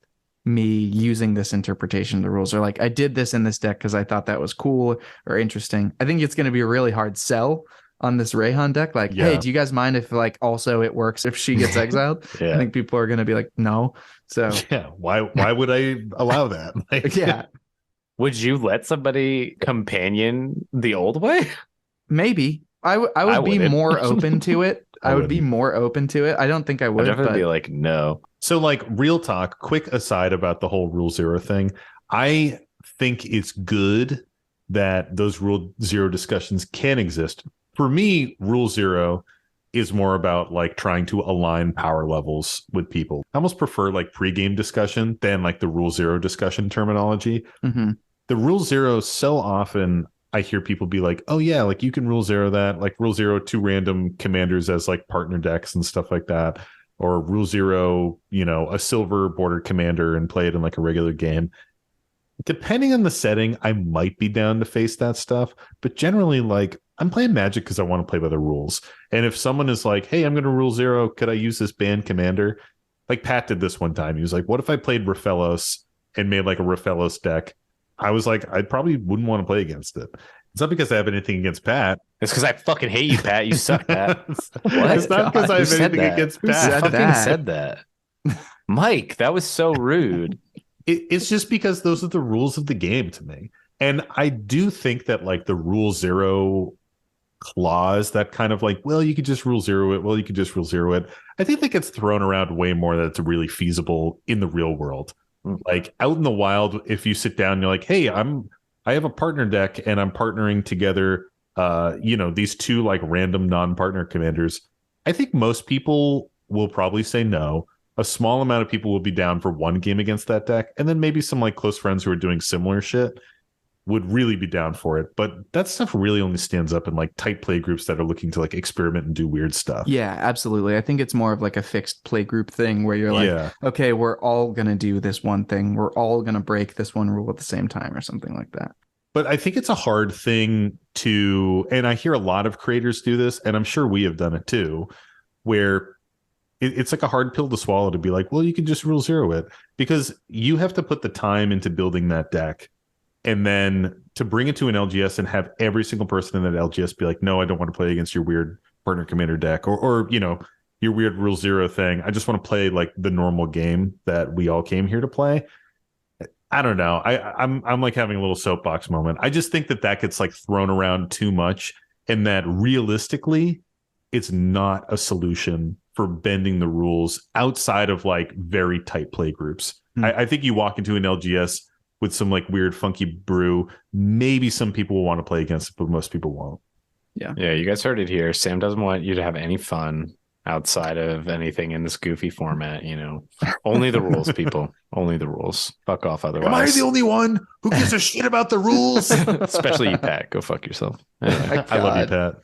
S2: me using this interpretation of the rules? Or like, I did this in this deck because I thought that was cool or interesting. I think it's going to be a really hard sell on this Rayhan deck. Like, hey, do you guys mind if like also it works if she gets exiled? I think people are going to be like, no. So
S1: why would I allow that? Like,
S3: would you let somebody companion the old way?
S2: Maybe I would be more open to it. I would be more open to it. I don't think I would.
S3: I'd definitely be like, no.
S1: So like, real talk, quick aside about the whole rule 0 thing. I think it's good that those rule 0 discussions can exist. For me, rule 0 is more about like trying to align power levels with people. I almost prefer like pregame discussion than like the rule 0 discussion terminology. The rule 0, so often I hear people be like, oh yeah, like you can rule 0 that, like rule 0 2 random commanders as like partner decks and stuff like that. Or rule 0, you know, a silver border commander and play it in like a regular game. Depending on the setting, I might be down to face that stuff. But generally, like, I'm playing Magic because I want to play by the rules. And if someone is like, hey, I'm going to rule 0, could I use this banned commander? Like Pat did this one time. He was like, what if I played Raphaelos and made like a Raphaelos deck? I was like, I probably wouldn't want to play against it. It's not because I have anything against Pat.
S3: It's because I fucking hate you, Pat. You suck, Pat.
S1: What? It's not because I have anything against Pat.
S3: Who said that? Mike, that was so rude.
S1: It's just because those are the rules of the game to me. And I do think that like the rule 0 clause, that kind of like, well, you could just rule 0 it. Well, you could just rule 0 it. I think that gets thrown around way more than it's really feasible in the real world. Like out in the wild, if you sit down and you're like, hey, I have a partner deck and I'm partnering together, you know, these 2 like random non-partner commanders. I think most people will probably say no. A small amount of people will be down for one game against that deck. And then maybe some like close friends who are doing similar shit would really be down for it. But that stuff really only stands up in like tight play groups that are looking to like experiment and do weird stuff.
S2: Yeah, absolutely. I think it's more of like a fixed play group thing where you're like, okay, we're all going to do this one thing. We're all going to break this one rule at the same time or something like that.
S1: But I think it's a hard thing to, and I hear a lot of creators do this, and I'm sure we have done it too, where it's like a hard pill to swallow to be like, well, you can just rule 0 it, because you have to put the time into building that deck. And then to bring it to an LGS and have every single person in that LGS be like, no, I don't want to play against your weird partner commander deck or you know, your weird rule 0 thing. I just want to play like the normal game that we all came here to play. I don't know. I'm like having a little soapbox moment. I just think that gets like thrown around too much, and that realistically, it's not a solution for bending the rules outside of like very tight play groups. I think you walk into an LGS with some like weird funky brew, maybe some people will want to play against it, but most people won't.
S3: Yeah, you guys heard it here. Sam doesn't want you to have any fun outside of anything in this goofy format, you know. Only the rules, people. Only the rules. Fuck off otherwise.
S1: Am I the only one who gives a shit about the rules?
S3: Especially you, Pat. Go fuck yourself.
S1: Anyway, I love you,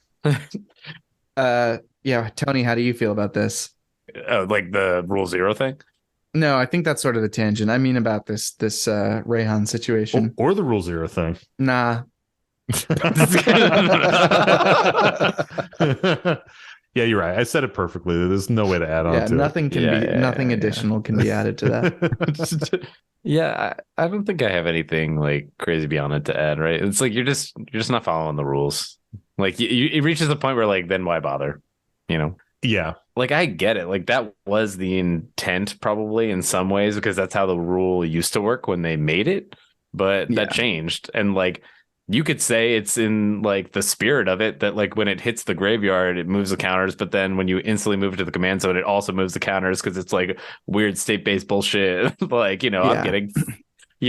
S2: Pat. Yeah, Tony, how do you feel about this?
S3: Like the rule 0 thing?
S2: No, I think that's sort of the tangent. I mean about this Rayhan situation.
S1: Or the rule 0 thing.
S2: Nah.
S1: Yeah, you're right. I said it perfectly. There's no way to add on to
S2: nothing
S1: it.
S2: can nothing additional can be added to that.
S3: Yeah, I don't think I have anything like crazy beyond it to add, right? It's like you're just not following the rules. Like it reaches the point where like then why bother? You know?
S1: Yeah.
S3: Like I get it. Like that was the intent probably in some ways because that's how the rule used to work when they made it, but that changed. And like you could say it's in like the spirit of it that like when it hits the graveyard, it moves the counters, but then when you instantly move it to the command zone, it also moves the counters because it's like weird state-based bullshit. Like, I'm getting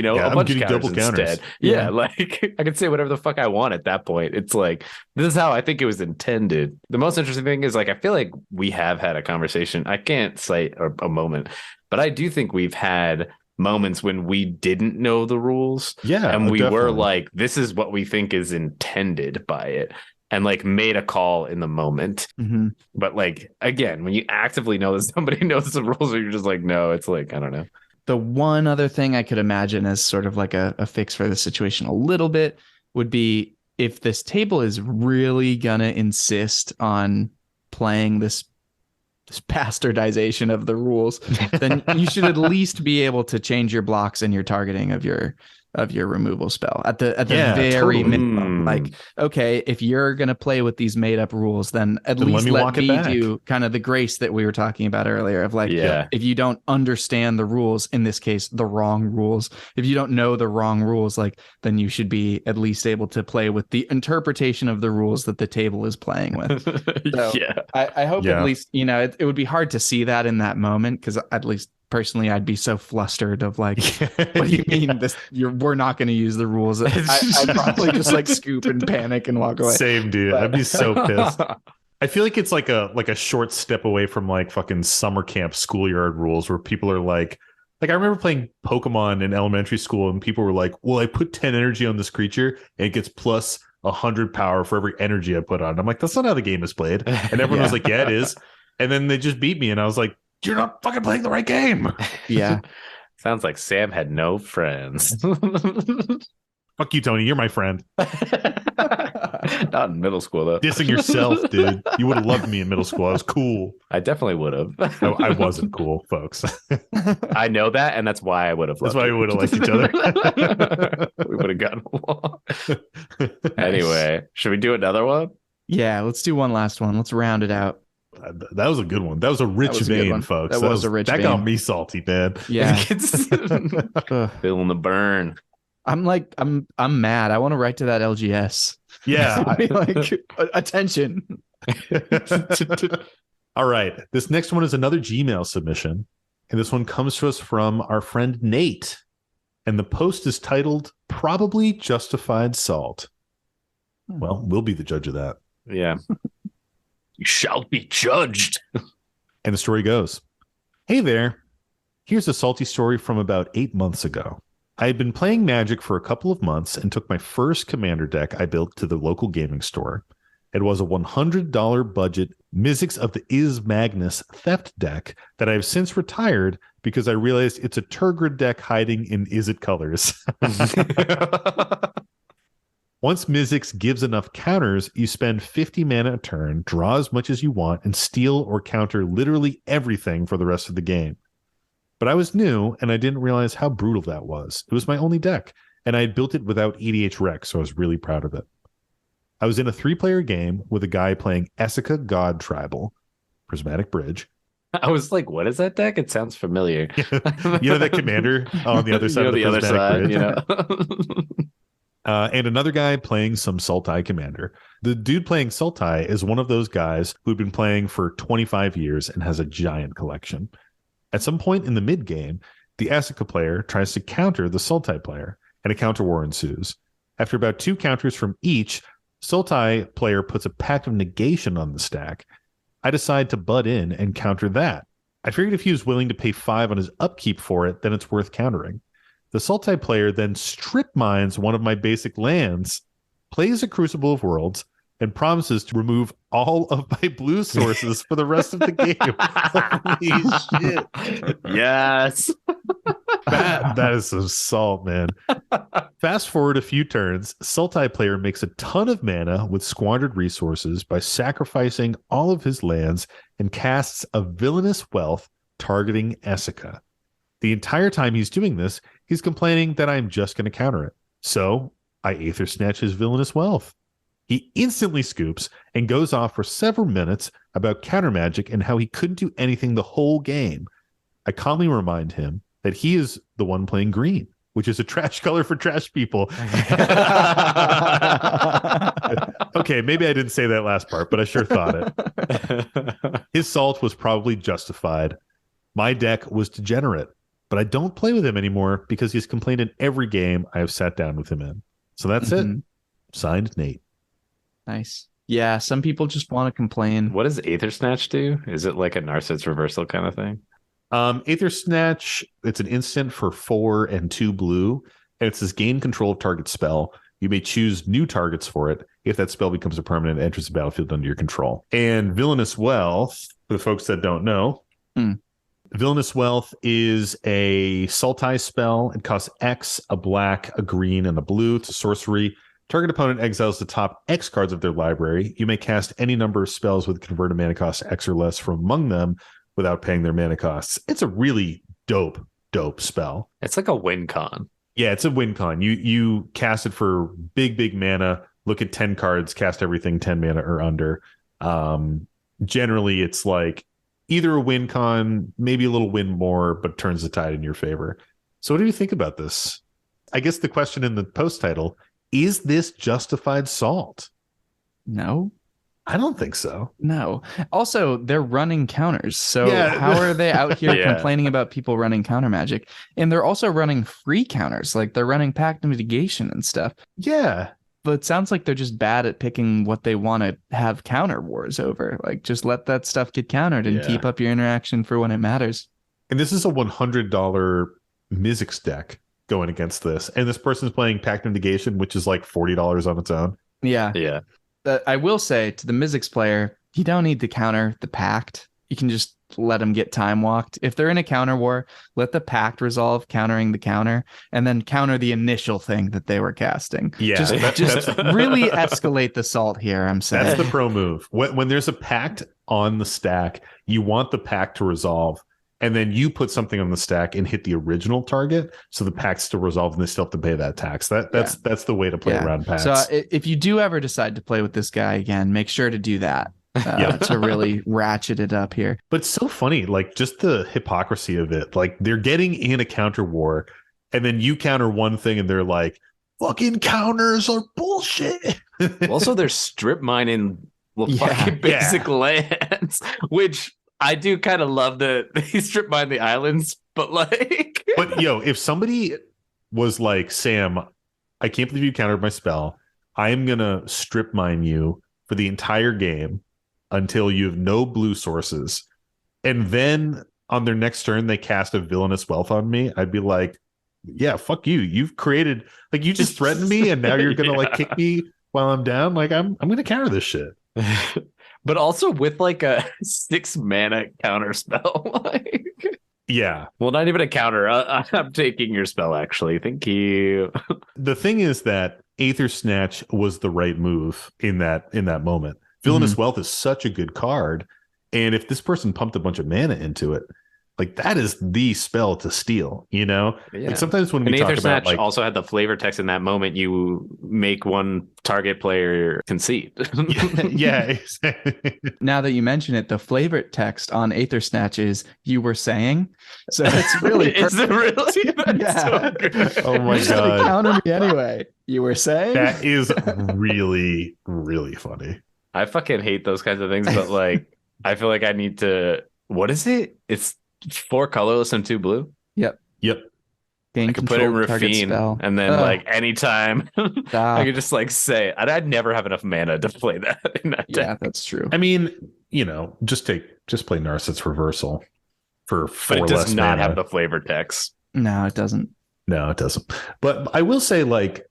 S3: a bunch of counters instead. Yeah, like I could say whatever the fuck I want at that point. It's like this is how I think it was intended. The most interesting thing is like I feel like we have had a conversation. I can't cite a moment, but I do think we've had moments when we didn't know the rules.
S1: Yeah.
S3: And we
S1: definitely.
S3: were like, this is what we think is intended by it. And like made a call in the moment.
S2: Mm-hmm.
S3: But like, again, when you actively know that somebody knows the rules, or you're just like, no, it's like, I don't know.
S2: The one other thing I could imagine as sort of like a fix for the situation a little bit would be if this table is really gonna insist on playing this bastardization of the rules, then you should at least be able to change your blocks and your targeting of your removal spell at the very minimum. Like, okay, if you're gonna play with these made up rules, then least let me do kind of the grace that we were talking about earlier of like, if you don't understand the rules, in this case the wrong rules, if you don't know the wrong rules, like then you should be at least able to play with the interpretation of the rules that the table is playing with. So I hope at least it would be hard to see that in that moment, because at least personally, I'd be so flustered of like, what do you mean we're not going to use the rules? I'd probably just like scoop and panic and walk away.
S1: Same, dude. I'd be so pissed. I feel like it's like a short step away from like fucking summer camp schoolyard rules where people are like I remember playing Pokemon in elementary school and people were like, well, I put 10 energy on this creature and it gets plus 100 power for every energy I put on. I'm like, that's not how the game is played. And everyone was like, yeah, it is. And then they just beat me and I was like, you're not fucking playing the right game.
S2: Yeah.
S3: Sounds like Sam had no friends.
S1: Fuck you, Tony. You're my friend.
S3: Not in middle school, though.
S1: Dissing yourself, dude. You would have loved me in middle school. I was cool.
S3: I definitely would have.
S1: I wasn't cool, folks.
S3: I know that, and that's why I would have loved
S1: That's why we would have liked each other.
S3: We would have gotten along. Anyway, should we do another one?
S2: Yeah, let's do one last one. Let's round it out.
S1: That was a good one. That was a rich vein, folks.
S2: That was a rich vein.
S1: That got me salty, man.
S2: Yeah.
S3: Feeling the burn.
S2: I'm mad. I want to write to that LGS.
S1: Yeah.
S2: Like, attention.
S1: All right. This next one is another Gmail submission. And this one comes to us from our friend Nate. And the post is titled, Probably Justified Salt. Well, we'll be the judge of that.
S3: Yeah. You shall be judged.
S1: And the story goes, hey there. Here's a salty story from about 8 months ago. I had been playing Magic for a couple of months and took my first commander deck I built to the local gaming store. It was a $100 budget Mizzix of the Is Magnus theft deck that I have since retired because I realized it's a Turgid deck hiding in Izzet colors. Once Mizzix gives enough counters, you spend 50 mana a turn, draw as much as you want, and steal or counter literally everything for the rest of the game. But I was new, and I didn't realize how brutal that was. It was my only deck, and I had built it without EDH Rec, so I was really proud of it. I was in a 3-player game with a guy playing Essica God Tribal, Prismatic Bridge.
S3: I was like, what is that deck? It sounds familiar.
S1: You know that commander on the other side of the Prismatic Bridge? And another guy playing some Sultai commander. The dude playing Sultai is one of those guys who'd been playing for 25 years and has a giant collection. At some point in the mid game, the Essica player tries to counter the Sultai player, and a counter war ensues. After about 2 counters from each, Sultai player puts a Pact of Negation on the stack. I decide to butt in and counter that. I figured if he was willing to pay 5 on his upkeep for it, then it's worth countering. The Sultai player then strip mines one of my basic lands, plays a Crucible of Worlds, and promises to remove all of my blue sources for the rest of the game. Holy shit.
S3: Yes.
S1: That is some salt, man. Fast forward a few turns, Sultai player makes a ton of mana with squandered resources by sacrificing all of his lands and casts a Villainous Wealth targeting Essica. The entire time he's doing this, he's complaining that I'm just going to counter it. So I Aether Snatch his Villainous Wealth. He instantly scoops and goes off for several minutes about counter magic and how he couldn't do anything the whole game. I calmly remind him that he is the one playing green, which is a trash color for trash people. Okay, maybe I didn't say that last part, but I sure thought it. His salt was probably justified. My deck was degenerate, but I don't play with him anymore because he's complained in every game I have sat down with him in. So that's it. Signed, Nate.
S2: Nice. Yeah, some people just want to complain.
S3: What does Aether Snatch do? Is it like a Narset's Reversal kind of thing?
S1: Aether Snatch, it's an instant for 4 and 2 blue, and it says gain control of target spell. You may choose new targets for it. If that spell becomes a permanent, it enters the battlefield under your control. And Villainous Wealth, for the folks that don't know, Villainous Wealth is a Sultai spell. It costs X, a black, a green, and a blue. It's a sorcery. Target opponent exiles the top X cards of their library. You may cast any number of spells with converted mana cost X or less from among them without paying their mana costs. It's a really dope spell.
S3: It's like a win con.
S1: Yeah, it's a win con. You cast it for big mana, look at 10 cards, cast everything 10 mana or under. Generally, it's like either a win con, maybe a little win more, but turns the tide in your favor. So what do you think about this? I guess the question in the post title, is this justified salt?
S2: No.
S1: I don't think so.
S2: No. Also, they're running counters. So how are they out here complaining about people running counter magic? And they're also running free counters. Like they're running pact mitigation and stuff.
S1: Yeah.
S2: But it sounds like they're just bad at picking what they want to have counter wars over. Like just let that stuff get countered and keep up your interaction for when it matters.
S1: And this is a $100 Mizzix deck going against this. And this person's playing pact mitigation, which is like $40 on its own.
S2: Yeah.
S3: Yeah.
S2: I will say to the Mizzix player, you don't need to counter the pact. You can just let them get time walked. If they're in a counter war, let the pact resolve countering the counter and then counter the initial thing that they were casting.
S1: Yeah,
S2: just really escalate the salt here, I'm saying.
S1: That's the pro move. When there's a pact on the stack, you want the pact to resolve. And then you put something on the stack and hit the original target, so the pact's to resolve and they still have to pay that tax. That's the way to play around pacts.
S2: So if you do ever decide to play with this guy again, make sure to do that to really ratchet it up here.
S1: But it's so funny, like just the hypocrisy of it. Like they're getting in a counter war, and then you counter one thing, and they're like, "Fucking counters are bullshit."
S3: Also, they're strip mining fucking basic lands, which. I do kind of love that he strip mine the islands, but like...
S1: But if somebody was like, Sam, I can't believe you countered my spell. I am going to strip mine you for the entire game until you have no blue sources. And then on their next turn, they cast a Villainous Wealth on me. I'd be like, yeah, fuck you. You've created... Like, you just threatened me, and now you're going to like kick me while I'm down. Like, I'm going to counter this shit.
S3: But also with like a 6 mana counter spell.
S1: Yeah.
S3: Well, not even a counter. I'm taking your spell, actually. Thank you.
S1: The thing is that Aether Snatch was the right move in that moment. Villainous Wealth is such a good card. And if this person pumped a bunch of mana into it, like that is the spell to steal, Like sometimes when we talk
S3: Aether
S1: about
S3: Snatch also had the flavor text in that moment, you make one target player concede.
S1: Yeah.
S2: Now that you mention it, the flavor text on Aether Snatch is "you were saying," so it's really
S3: is it really? That's so good.
S1: Oh my god!
S2: Counter me anyway. You were saying
S1: that is really, really funny.
S3: I fucking hate those kinds of things, but like I feel like I need to. What is it? It's 4 colorless and 2 blue.
S2: Yep.
S3: I could put it in Rafine, and then like anytime I could just like say I'd never have enough mana to play that in that deck.
S2: Yeah, that's true.
S1: I mean, just play Narset's Reversal for 4
S3: but it does
S1: less
S3: not
S1: mana.
S3: have the flavor text.
S2: No, it doesn't.
S1: No, it doesn't. But I will say, like,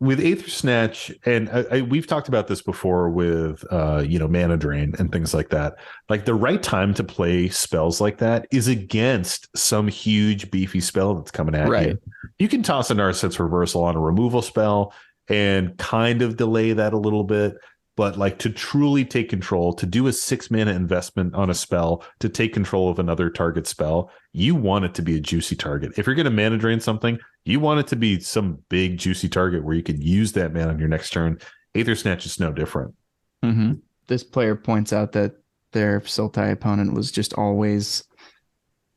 S1: with Aether Snatch, and we've talked about this before with Mana Drain and things like that. Like the right time to play spells like that is against some huge beefy spell that's coming at you. You can toss a Narset's Reversal on a removal spell and kind of delay that a little bit. But like to truly take control, to do a 6 mana investment on a spell to take control of another target spell, you want it to be a juicy target. If you're going to mana drain something, you want it to be some big juicy target where you can use that mana on your next turn. Aether Snatch is no different.
S2: Mm-hmm. This player points out that their Sultai opponent was just always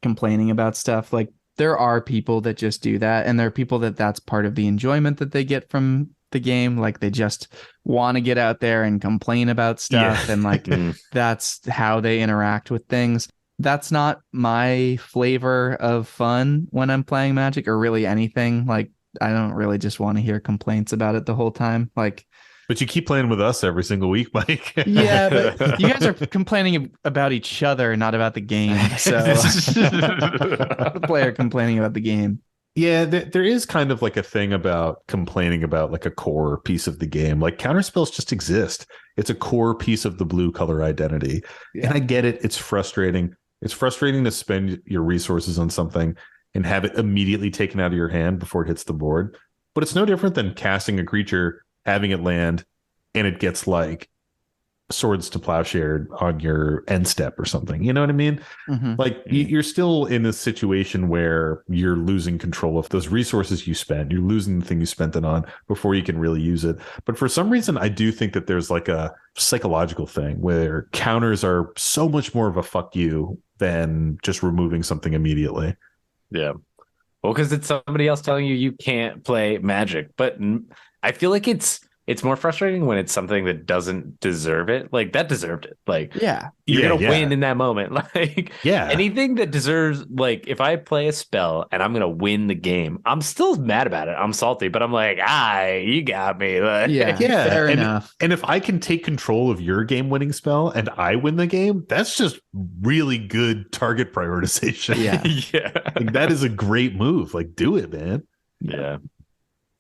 S2: complaining about stuff. Like there are people that just do that, and there are people that's part of the enjoyment that they get from the game. Like they just want to get out there and complain about stuff, and like that's how they interact with things. That's not my flavor of fun when I'm playing Magic, or really anything. Like I don't really just want to hear complaints about it the whole time. Like,
S1: but you keep playing with us every single week, Mike.
S2: Yeah, but you guys are complaining about each other, not about the game. So the player complaining about the game.
S1: Yeah, there is kind of like a thing about complaining about like a core piece of the game. Like counterspells just exist. It's a core piece of the blue color identity. Yeah. And I get it. It's frustrating. It's frustrating to spend your resources on something and have it immediately taken out of your hand before it hits the board. But it's no different than casting a creature, having it land, and it gets like Swords to Plowshare on your end step or something. You know what I mean? Mm-hmm. Like you're still in a situation where you're losing control of those resources you spent. You're losing the thing you spent it on before you can really use it. But for some reason, I do think that there's like a psychological thing where counters are so much more of a fuck you than just removing something immediately.
S3: Yeah. Well, because it's somebody else telling you can't play Magic. But I feel like it's more frustrating when it's something that doesn't deserve it. Like that deserved it. Like, you're going to win in that moment. Like, anything that deserves, like, if I play a spell and I'm going to win the game, I'm still mad about it. I'm salty, but I'm like, you got me. Like,
S2: fair enough.
S1: And if I can take control of your game winning spell and I win the game, that's just really good target prioritization. Like, that is a great move. Like, do it, man.
S3: Yeah.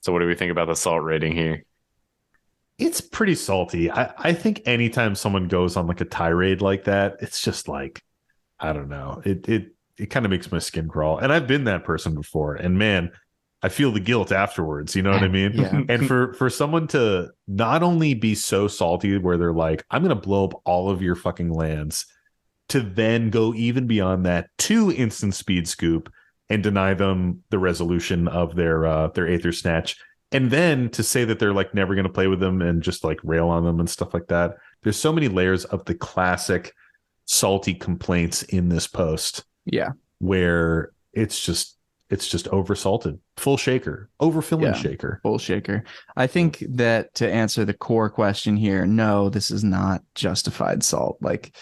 S3: So what do we think about the salt rating here?
S1: It's pretty salty. I think anytime someone goes on like a tirade like that, it's just like, I don't know. It kind of makes my skin crawl. And I've been that person before. And man, I feel the guilt afterwards. You know what I mean?
S2: Yeah.
S1: And for someone to not only be so salty where they're like, I'm going to blow up all of your fucking lands, to then go even beyond that to instant speed scoop and deny them the resolution of their Aether Snatch. And then to say that they're like never going to play with them and just like rail on them and stuff like that. There's so many layers of the classic salty complaints in this post.
S2: Yeah.
S1: Where it's just oversalted, full shaker, overfilling shaker.
S2: Full shaker. I think that to answer the core question here, no, this is not justified salt. Like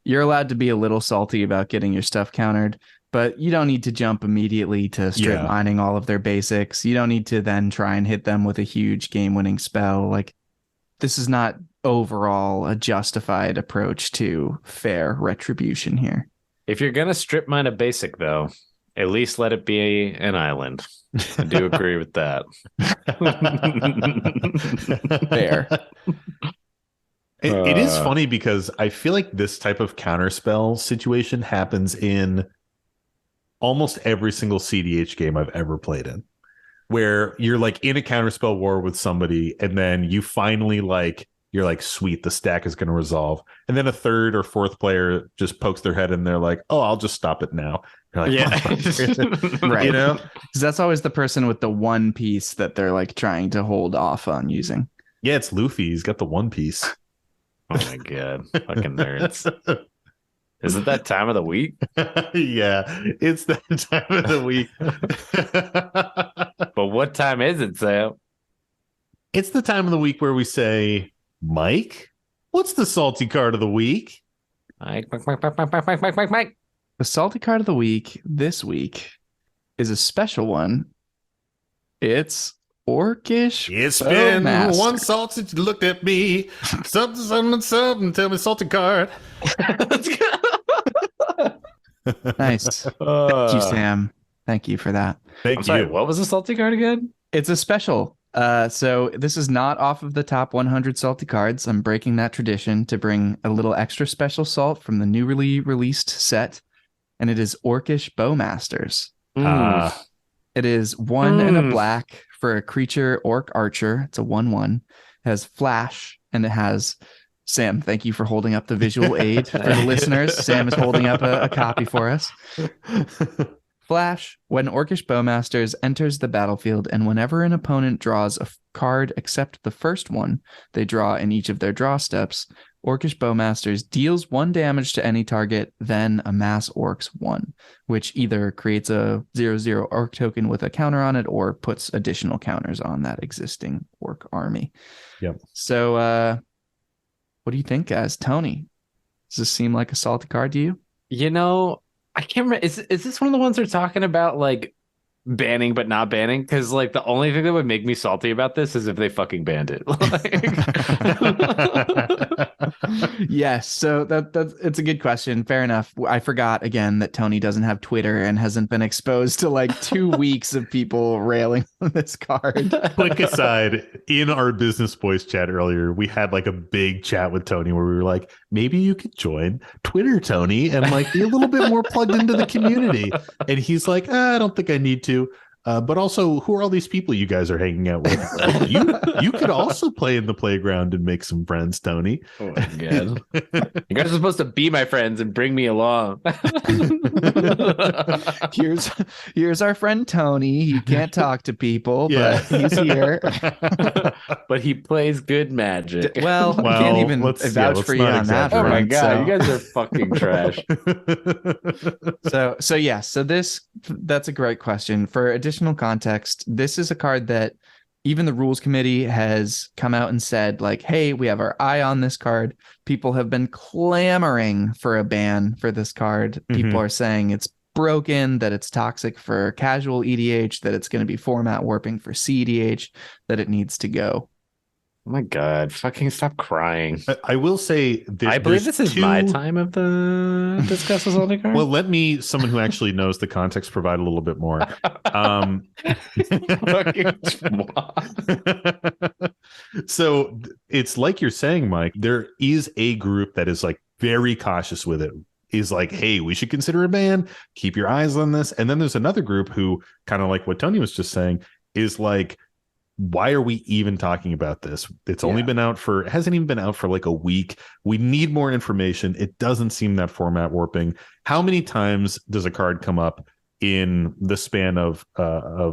S2: you're allowed to be a little salty about getting your stuff countered, but you don't need to jump immediately to strip mining all of their basics. You don't need to then try and hit them with a huge game-winning spell. Like, this is not overall a justified approach to fair retribution here.
S3: If you're going to strip mine a basic, though, at least let it be an island. I do agree with that.
S2: Fair.
S1: It is funny because I feel like this type of counterspell situation happens in almost every single CDH game I've ever played in, where you're like in a counterspell war with somebody and then you finally you're like, sweet, the stack is going to resolve. And then a third or fourth player just pokes their head in there like, oh, I'll just stop it now. You're like,
S2: right.
S1: You know,
S2: because that's always the person with the one piece that they're like trying to hold off on using.
S1: Yeah, it's Luffy. He's got the one piece.
S3: Oh my God. Fucking nerds. Is it that time of the week?
S1: Yeah, it's that time of the week.
S3: But what time is it, Sam?
S1: It's the time of the week where we say, Mike, what's the salty card of the week?
S3: Mike.
S2: The salty card of the week this week is a special one. It's Orcish.
S1: It's been one salt since you looked at me. Something. Tell me salty card.
S3: Let's go.
S2: Nice. Thank you, Sam. Thank you for that.
S1: Thank you.
S3: Sorry, what was the salty card again?
S2: It's a special So this is not off of the top 100 salty cards. I'm breaking that tradition to bring a little extra special salt from the newly released set, and it is Orcish Bowmasters. It is 1 and a black for a creature orc archer. It's a 1/1. It has flash, and it has Sam. Thank you for holding up the visual aid for the listeners. Sam is holding up a copy for us. Flash, when Orcish Bowmasters enters the battlefield, and whenever an opponent draws a card except the first one they draw in each of their draw steps, Orcish Bowmasters deals 1 damage to any target, then amass orcs 1, which either creates a 0/0 orc token with a counter on it or puts additional counters on that existing orc army.
S1: Yep.
S2: So, what do you think, guys? Tony, does this seem like a salty card to you?
S3: You know, I can't remember. Is this one of the ones they're talking about, like, banning but not banning? Because, like, the only thing that would make me salty about this is if they fucking banned it.
S2: Yes, so that's it's a good question. Fair enough. I forgot again that Tony doesn't have Twitter and hasn't been exposed to like 2 weeks of people railing on this card.
S1: Quick aside, in our business boys chat earlier, we had like a big chat with Tony where we were like, maybe you could join Twitter, Tony, and like be a little bit more plugged into the community. And he's like, I don't think I need to. But also, who are all these people you guys are hanging out with? You could also play in the playground and make some friends, Tony.
S3: Oh my god! You guys are supposed to be my friends and bring me along.
S2: Here's our friend Tony. He can't talk to people, but he's here.
S3: But he plays good magic.
S2: Well, I can't even vouch for you on that.
S3: Oh my god, you guys are fucking trash.
S2: So that's a great question. For additional context, this is a card that even the rules committee has come out and said, like, hey, we have our eye on this card. People have been clamoring for a ban for this card. People are saying it's broken, that it's toxic for casual EDH, that it's going to be format warping for CEDH, that it needs to go.
S3: Oh my god, fucking stop crying.
S1: I will say
S3: I believe this is my time of the discuss this on the card.
S1: Well, let me, someone who actually knows the context, provide a little bit more. So it's like you're saying, Mike, there is a group that is like very cautious with it, is like, hey, we should consider a ban, keep your eyes on this. And then there's another group who, kind of like what Tony was just saying, is like, why are we even talking about this? It's only been out for, it hasn't even been out for like a week. We need more information. It doesn't seem that format warping. How many times does a card come up in the span of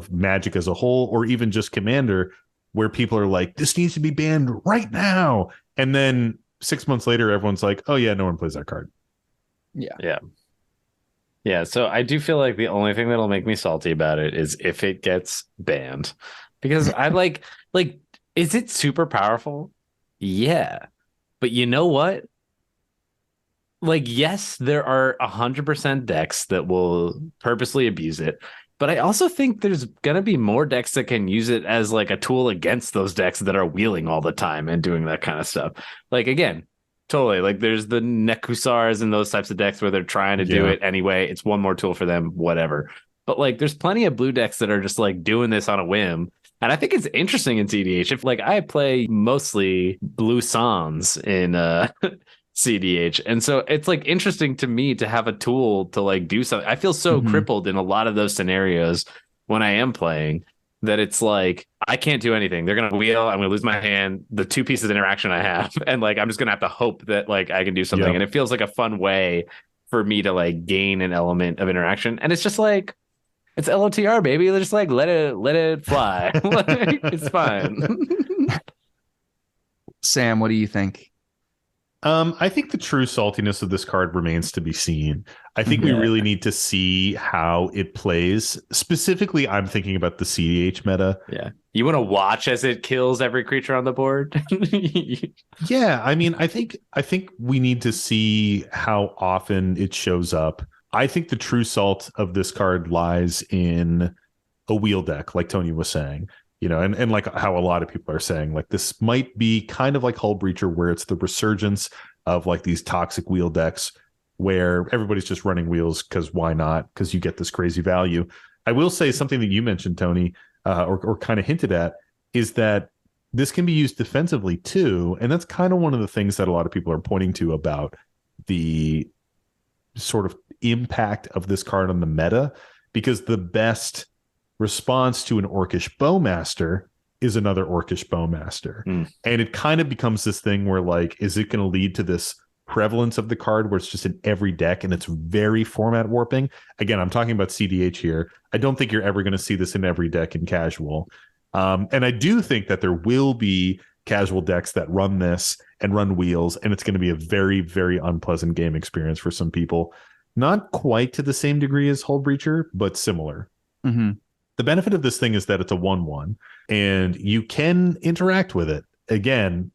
S1: Magic as a whole, or even just Commander, where people are like, this needs to be banned right now? And then 6 months later, everyone's like, oh yeah, no one plays that card.
S3: Yeah. So I do feel like the only thing that'll make me salty about it is if it gets banned. Because I like, is it super powerful? Yeah. But you know what? Like, yes, there are 100% decks that will purposely abuse it. But I also think there's going to be more decks that can use it as like a tool against those decks that are wheeling all the time and doing that kind of stuff. Like, again, totally. Like, there's the Nekusars and those types of decks where they're trying to do it anyway. It's one more tool for them, whatever. But like, there's plenty of blue decks that are just like doing this on a whim. And I think it's interesting in CDH. If like I play mostly blue Sans in CDH. And so it's like interesting to me to have a tool to like do something. I feel so crippled in a lot of those scenarios when I am playing that it's like, I can't do anything. They're going to wheel. I'm going to lose my hand, the 2 pieces of interaction I have. And like, I'm just going to have to hope that like I can do something. And it feels like a fun way for me to like gain an element of interaction. And it's just like, it's LOTR, baby. Just like let it fly. Like, it's fine.
S2: Sam, what do you think?
S1: I think the true saltiness of this card remains to be seen. I think we really need to see how it plays. Specifically, I'm thinking about the CDH meta.
S3: Yeah. You want to watch as it kills every creature on the board?
S1: Yeah, I mean, I think we need to see how often it shows up. I think the true salt of this card lies in a wheel deck, like Tony was saying, you know, and like how a lot of people are saying, like this might be kind of like Hull Breacher, where it's the resurgence of like these toxic wheel decks where everybody's just running wheels because why not? Because you get this crazy value. I will say something that you mentioned, Tony, or kind of hinted at, is that this can be used defensively too. And that's kind of one of the things that a lot of people are pointing to about the sort of impact of this card on the meta, because the best response to an Orcish Bowmaster is another Orcish Bowmaster. And it kind of becomes this thing where, like, is it going to lead to this prevalence of the card where it's just in every deck and it's very format warping? Again, I'm talking about CDH here. I don't think you're ever going to see this in every deck in casual. And I do think that there will be casual decks that run this and run wheels, and it's going to be a very, very unpleasant game experience for some people. Not quite to the same degree as Hull Breacher, but similar. The benefit of this thing is that it's a 1/1, and you can interact with it. Again,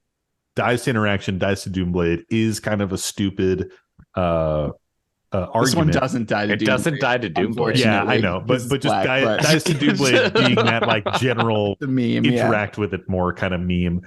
S1: dice to interaction, dice to Doomblade is kind of a stupid argument.
S2: This one doesn't die to Doomblade.
S3: It doesn't die to Doomblade.
S1: Yeah, I know, but just dice to Doomblade being that, like, general
S2: the meme,
S1: interact with it more kind of meme.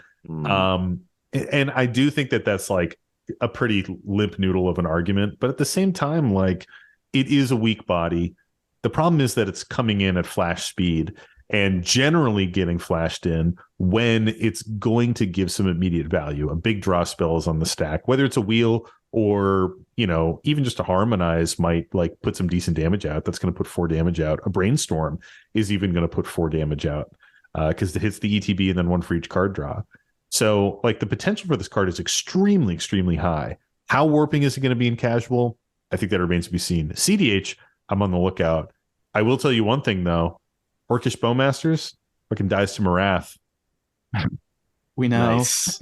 S1: And I do think that that's like a pretty limp noodle of an argument, but at the same time, like, it is a weak body. The problem is that it's coming in at flash speed and generally getting flashed in when it's going to give some immediate value. A big draw spell is on the stack, whether it's a wheel or, you know, even just a harmonize might, like, put some decent damage out. That's going to put 4 damage out. A brainstorm is even going to put 4 damage out because it hits the ETB and then 1 for each card draw. So, like, the potential for this card is extremely, extremely high. How warping is it going to be in casual? I think that remains to be seen. CDH, I'm on the lookout. I will tell you one thing, though. Orcish Bowmasters fucking dies to Marath.
S2: We know.
S3: Nice.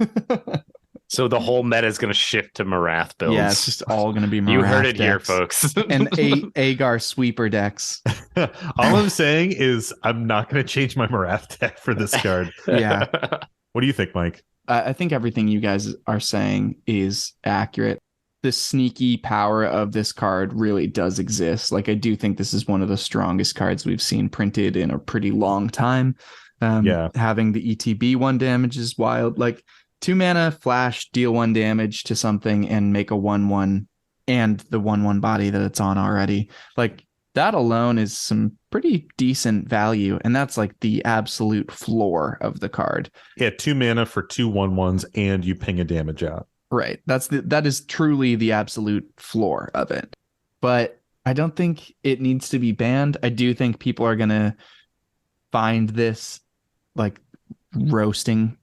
S3: So the whole meta is going to shift to Marath builds.
S2: Yeah, it's just all going to be Marath.
S3: You heard it
S2: decks.
S3: here, folks.
S2: And Agar sweeper decks.
S1: All I'm saying is I'm not going to change my Marath deck for this card.
S2: Yeah.
S1: What do you think, Mike?
S2: I think everything you guys are saying is accurate. The sneaky power of this card really does exist. Like, I do think this is one of the strongest cards we've seen printed in a pretty long time. Having the ETB 1 damage is wild. Like, 2 mana, flash, deal 1 damage to something, and make a 1/1 and the 1/1 body that it's on already. Like, that alone is some pretty decent value, and that's like the absolute floor of the card.
S1: Yeah, 2 mana for 2 1/1s, and you ping a damage out.
S2: Right. That is truly the absolute floor of it. But I don't think it needs to be banned. I do think people are going to find this, like, roasting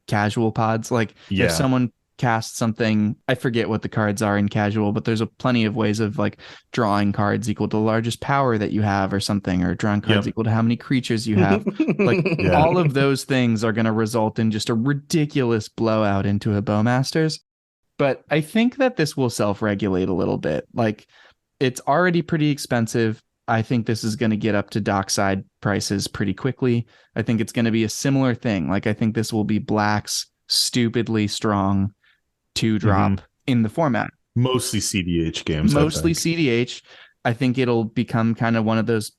S2: casual pods. Like, if someone casts something, I forget what the cards are in casual, but there's plenty of ways of, like, drawing cards equal to the largest power that you have or something, or drawing cards equal to how many creatures you have. Like, all of those things are going to result in just a ridiculous blowout into a Bowmasters. But I think that this will self-regulate a little bit. Like, it's already pretty expensive. I think this is going to get up to dockside prices pretty quickly. I think it's going to be a similar thing. Like, I think this will be Black's stupidly strong 2-drop in the format.
S1: Mostly CDH games.
S2: Mostly CDH. I think it'll become kind of one of those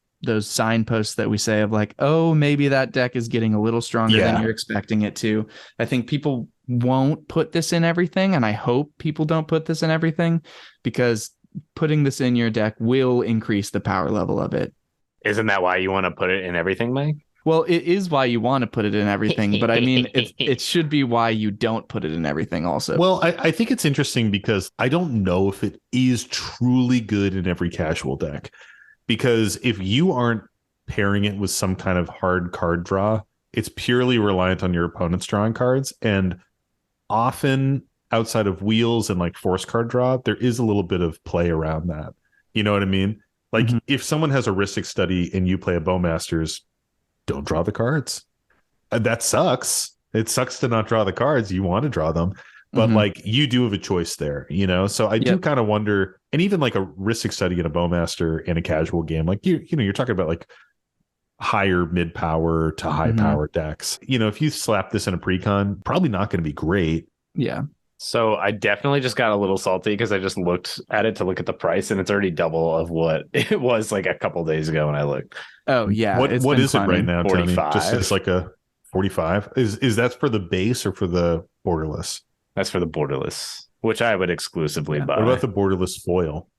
S2: signposts that we say of, like, oh, maybe that deck is getting a little stronger than you're expecting it to. I think people won't put this in everything, and I hope people don't put this in everything, because putting this in your deck will increase the power level of it.
S3: Isn't that why you want to put it in everything, Mike?
S2: Well, it is why you want to put it in everything, but I mean, it should be why you don't put it in everything also.
S1: Well, I think it's interesting because I don't know if it is truly good in every casual deck, because if you aren't pairing it with some kind of hard card draw, it's purely reliant on your opponent's drawing cards. And often outside of wheels and, like, force card draw, there is a little bit of play around that. You know what I mean? Like, if someone has a Ristic Study and you play a Bowmasters, don't draw the cards. That sucks. It sucks to not draw the cards. You want to draw them, but like, you do have a choice there, you know? So I do kind of wonder, and even like a Ristic Study in a Bowmaster in a casual game, like, you know, you're talking about, like, higher mid power to high power decks. You know, if you slap this in a precon, probably not going to be great.
S2: Yeah.
S3: So I definitely just got a little salty because I just looked at it to look at the price, and it's already double of what it was like a couple days ago when I looked.
S2: Oh yeah.
S1: What is it right now, Tony?
S3: 45.
S1: Just it's like a 45. Is that for the base or for the borderless?
S3: That's for the borderless, which I would exclusively buy.
S1: What about the borderless foil?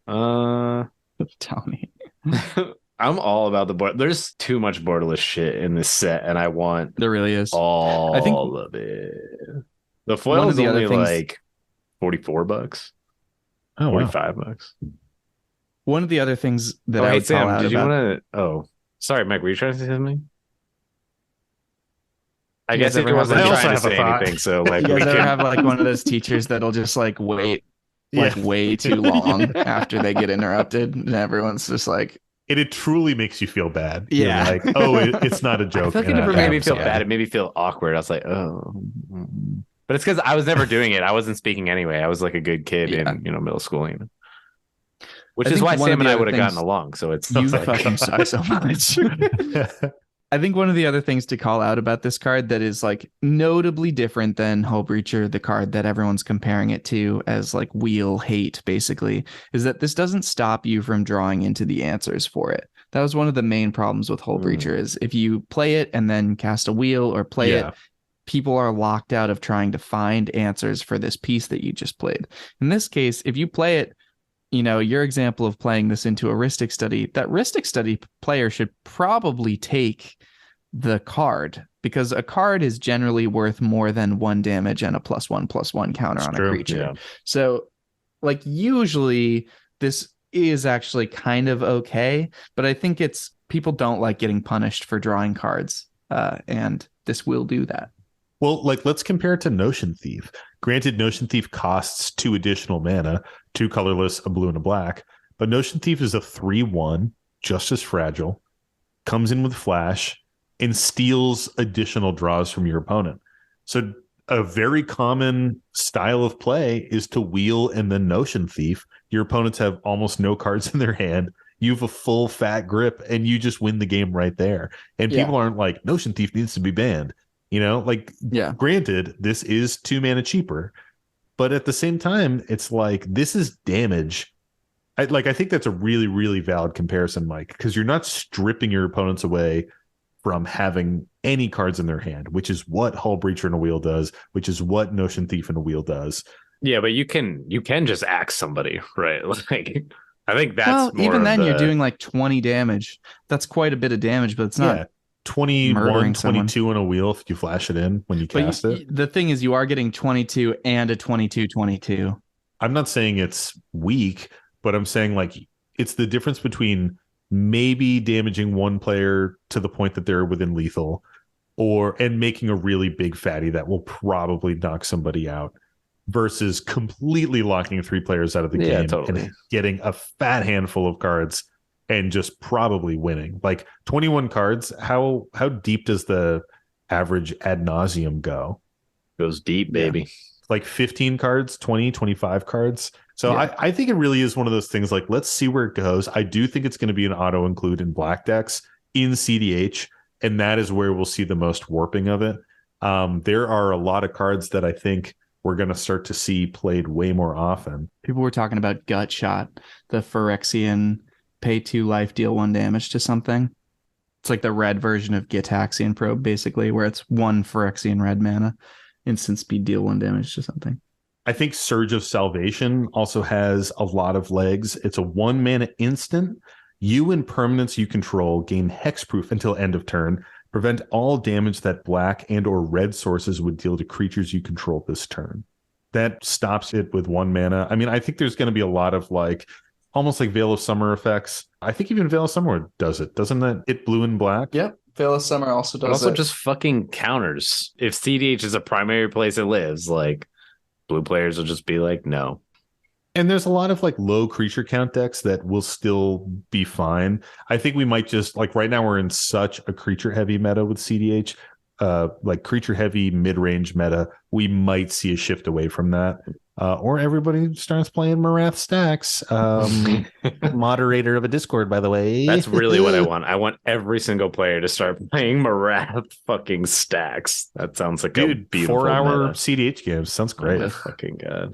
S2: Tell me.
S3: I'm all about the board. There's too much borderless shit in this set, and I want
S2: There really is.
S3: all
S2: I think
S3: of it. The
S2: one
S3: foil
S2: of
S3: is
S2: the other
S3: only
S2: things-
S3: like $44,
S1: Oh, wow.
S3: $45.
S2: One of the other things that
S3: Oh,
S2: I
S3: hey
S2: would call
S3: Sam,
S2: out
S3: did you
S2: about.
S3: want to? Oh, sorry, Mike. Were you trying to say something? I
S2: You
S3: guess
S2: guys
S3: he
S2: ever have,
S3: wasn't
S1: I also
S3: trying to
S1: have a
S3: say
S1: thought.
S3: anything. So like,
S2: You
S3: we
S2: guys ever
S3: can.
S2: have like one of those teachers that'll just like wait like way too long after they get interrupted, and everyone's just like,
S1: It truly makes you feel bad.
S2: Yeah.
S1: You're like, oh, it's not a joke.
S3: I feel like it
S1: and
S3: never
S1: I
S3: made
S1: have
S3: me
S1: a
S3: feel
S1: side.
S3: bad. It made me feel awkward. I was like, oh. But it's because I was never doing it. I wasn't speaking anyway. I was like a good kid
S2: Yeah.
S3: in middle school, which
S2: I
S3: is
S2: think
S3: why
S2: one of
S3: Sam and
S2: the
S3: I
S2: other
S3: would have gotten
S2: things-
S3: along. So it's
S2: you
S3: like,
S2: fucking suck so much. I think one of the other things to call out about this card that is like notably different than Hull Breacher, the card that everyone's comparing it to as like wheel hate, basically, is that this doesn't stop you from drawing into the answers for it. That was one of the main problems with Hull Breacher is if you play it and then cast a wheel or play
S1: Yeah.
S2: it, people are locked out of trying to find answers for this piece that you just played. In this case, if you play it, your example of playing this into a Rhystic Study, that Rhystic Study player should probably take the card because a card is generally worth more than 1 damage and a +1/+1 counter
S1: That's
S2: on
S1: true,
S2: a creature.
S3: yeah.
S2: So, like, usually this is actually kind of okay, but I think it's people don't like getting punished for drawing cards, and this will do that.
S1: Well, like, let's compare it to Notion Thief. Granted, Notion Thief costs 2 additional mana, 2 colorless, a blue and a black, but Notion Thief is a 3/1, just as fragile, comes in with flash, and steals additional draws from your opponent. So a very common style of play is to wheel and then Notion Thief. Your opponents have almost no cards in their hand. You have a full fat grip, and you just win the game right there. And people aren't like, Notion Thief needs to be banned. Granted, this is 2 mana cheaper, but at the same time, it's like, this is damage. I think that's a really, really valid comparison, Mike, because you're not stripping your opponents away from having any cards in their hand, which is what Hull Breacher in a wheel does, which is what Notion Thief in a wheel does.
S3: Yeah, but you can just axe somebody, right? Like, I think that's
S2: well,
S3: more
S2: even then
S3: of
S2: you're doing like 20 damage. That's quite a bit of damage, but it's not
S1: 21,
S2: murdering
S1: 22 in a wheel if you flash it in when you cast it.
S2: The thing is, you are getting 22 and a 22/22.
S1: I'm not saying it's weak, but I'm saying like it's the difference between maybe damaging one player to the point that they're within lethal and making a really big fatty that will probably knock somebody out versus completely locking 3 players out of the game and getting a fat handful of cards and just probably winning. Like 21 cards, how deep does the average ad nauseum go?
S3: Goes deep, baby.
S1: Like 15 cards, 20, 25 cards. So I think it really is one of those things like, let's see where it goes. I do think it's going to be an auto include in black decks in CDH, and that is where we'll see the most warping of it. There are a lot of cards that I think we're going to start to see played way more often.
S2: People were talking about Gut Shot, the Phyrexian pay 2 life, deal 1 damage to something. It's like the red version of Gitaxian Probe, basically, where it's 1 Phyrexian red mana, instant speed, deal 1 damage to something.
S1: I think Surge of Salvation also has a lot of legs. It's a 1 mana instant. You and permanents you control gain hexproof until end of turn. Prevent all damage that black and or red sources would deal to creatures you control this turn. That stops it with 1 mana. I mean, I think there's going to be a lot of like, almost like Veil of Summer effects. I think even Veil of Summer does it. Doesn't that it blue and black?
S2: Yep. Veil of Summer also does
S3: it. Also just fucking counters. If CDH is a primary place it lives, like, blue players will just be like, no.
S1: And there's a lot of like low creature count decks that will still be fine. I think we might just like right now we're in such a creature heavy meta with CDH, like creature heavy mid-range meta. We might see a shift away from that. Or everybody starts playing Marath stacks. Moderator of a Discord, by the way.
S3: That's really what I want. I want every single player to start playing Marath fucking stacks. That sounds like a beautiful
S1: 4-hour
S3: meta.
S1: CDH games. Sounds great.
S3: Oh my fucking god.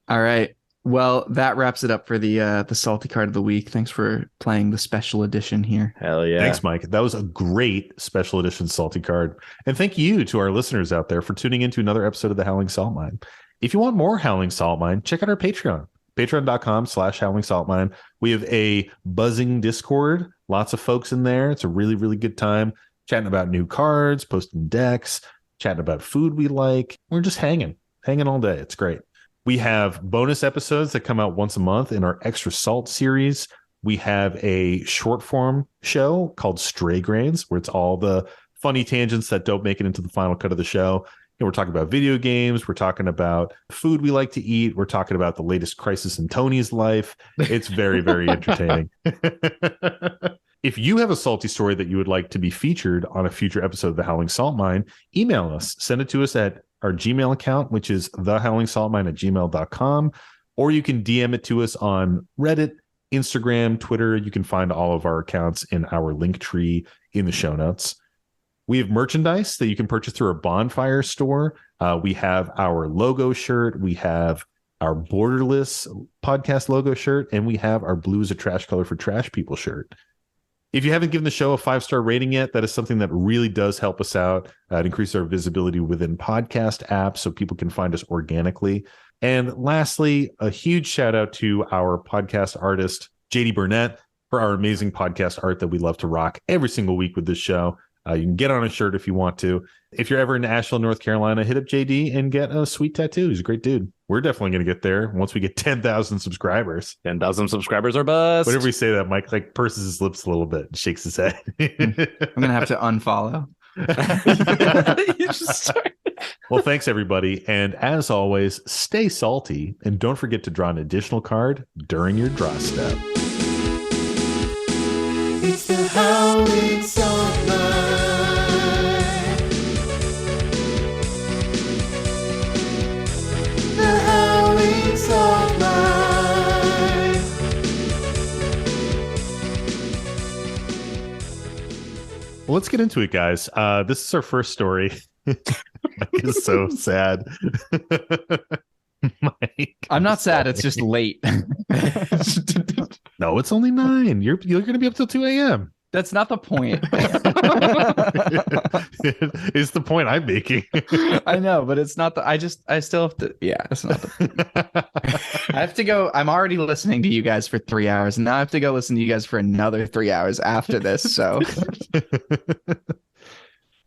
S2: All right. Well, that wraps it up for the salty card of the week. Thanks for playing the special edition here.
S3: Hell yeah.
S1: Thanks, Mike. That was a great special edition salty card. And thank you to our listeners out there for tuning into another episode of the Howling Salt Mine. If you want more Howling Salt Mine, check out our Patreon, Patreon.com/Howling Salt Mine. We have a buzzing Discord. Lots of folks in there. It's a really, really good time chatting about new cards, posting decks, chatting about food we like. We're just hanging all day. It's great. We have bonus episodes that come out once a month in our Extra Salt series. We have a short form show called Stray Grains, where it's all the funny tangents that don't make it into the final cut of the show. We're talking about video games. We're talking about food we like to eat. We're talking about the latest crisis in Tony's life. It's very, very entertaining. If you have a salty story that you would like to be featured on a future episode of The Howling Salt Mine, email us. Send it to us at our Gmail account, which is thehowlingsaltmine@gmail.com, or you can DM it to us on Reddit, Instagram, Twitter. You can find all of our accounts in our link tree in the show notes. We have merchandise that you can purchase through our Bonfire store. We have our logo shirt. We have our Borderless podcast logo shirt. And we have our Blue is a Trash Color for Trash People shirt. If you haven't given the show a 5-star rating yet, that is something that really does help us out. It increases our visibility within podcast apps so people can find us organically. And lastly, a huge shout out to our podcast artist, JD Burnett, for our amazing podcast art that we love to rock every single week with this show. You can get on a shirt if you want to. If you're ever in Asheville, North Carolina, hit up JD and get a sweet tattoo. He's a great dude. We're definitely going to get there once we get 10,000 subscribers.
S3: 10,000 subscribers are bust.
S1: Whenever we say that, Mike like purses his lips a little bit and shakes his head.
S2: I'm going to have to unfollow.
S3: You just start.
S1: Well, thanks, everybody. And as always, stay salty. And don't forget to draw an additional card during your draw step.
S4: It's the Howling Salt Mine. The Howling Salt Mine.
S1: Well, let's get into it, guys. This is our first story. Mike is so sad. Mike,
S2: I'm not sad. It's just late.
S1: No, it's only 9. You're going to be up till 2 a.m.
S2: That's not the point.
S1: It's the point I'm making.
S2: I know, but it's not I still have to. Yeah, it's not the I have to go. I'm already listening to you guys for 3 hours, and now I have to go listen to you guys for another 3 hours after this. So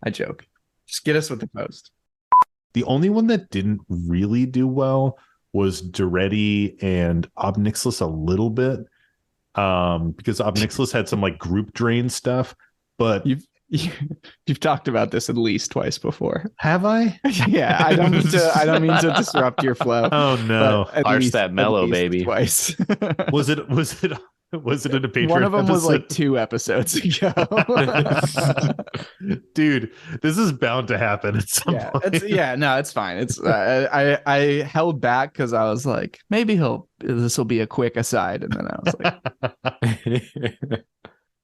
S2: I joke. Just get us with the post.
S1: The only one that didn't really do well was Duretti and Obnixilus a little bit. Because Obnixilus had some like group drain stuff, but
S2: you've talked about this at least twice before.
S1: Have I?
S2: Yeah, I don't mean to disrupt your flow.
S1: Oh no.
S3: Arch that mellow, baby.
S2: Twice.
S1: Was it in a Patreon
S2: One of them
S1: episode?
S2: was like 2 episodes ago.
S1: Dude, this is bound to happen at some point.
S2: No, it's fine. It's I held back because I was like, maybe this will be a quick aside, and then I was like,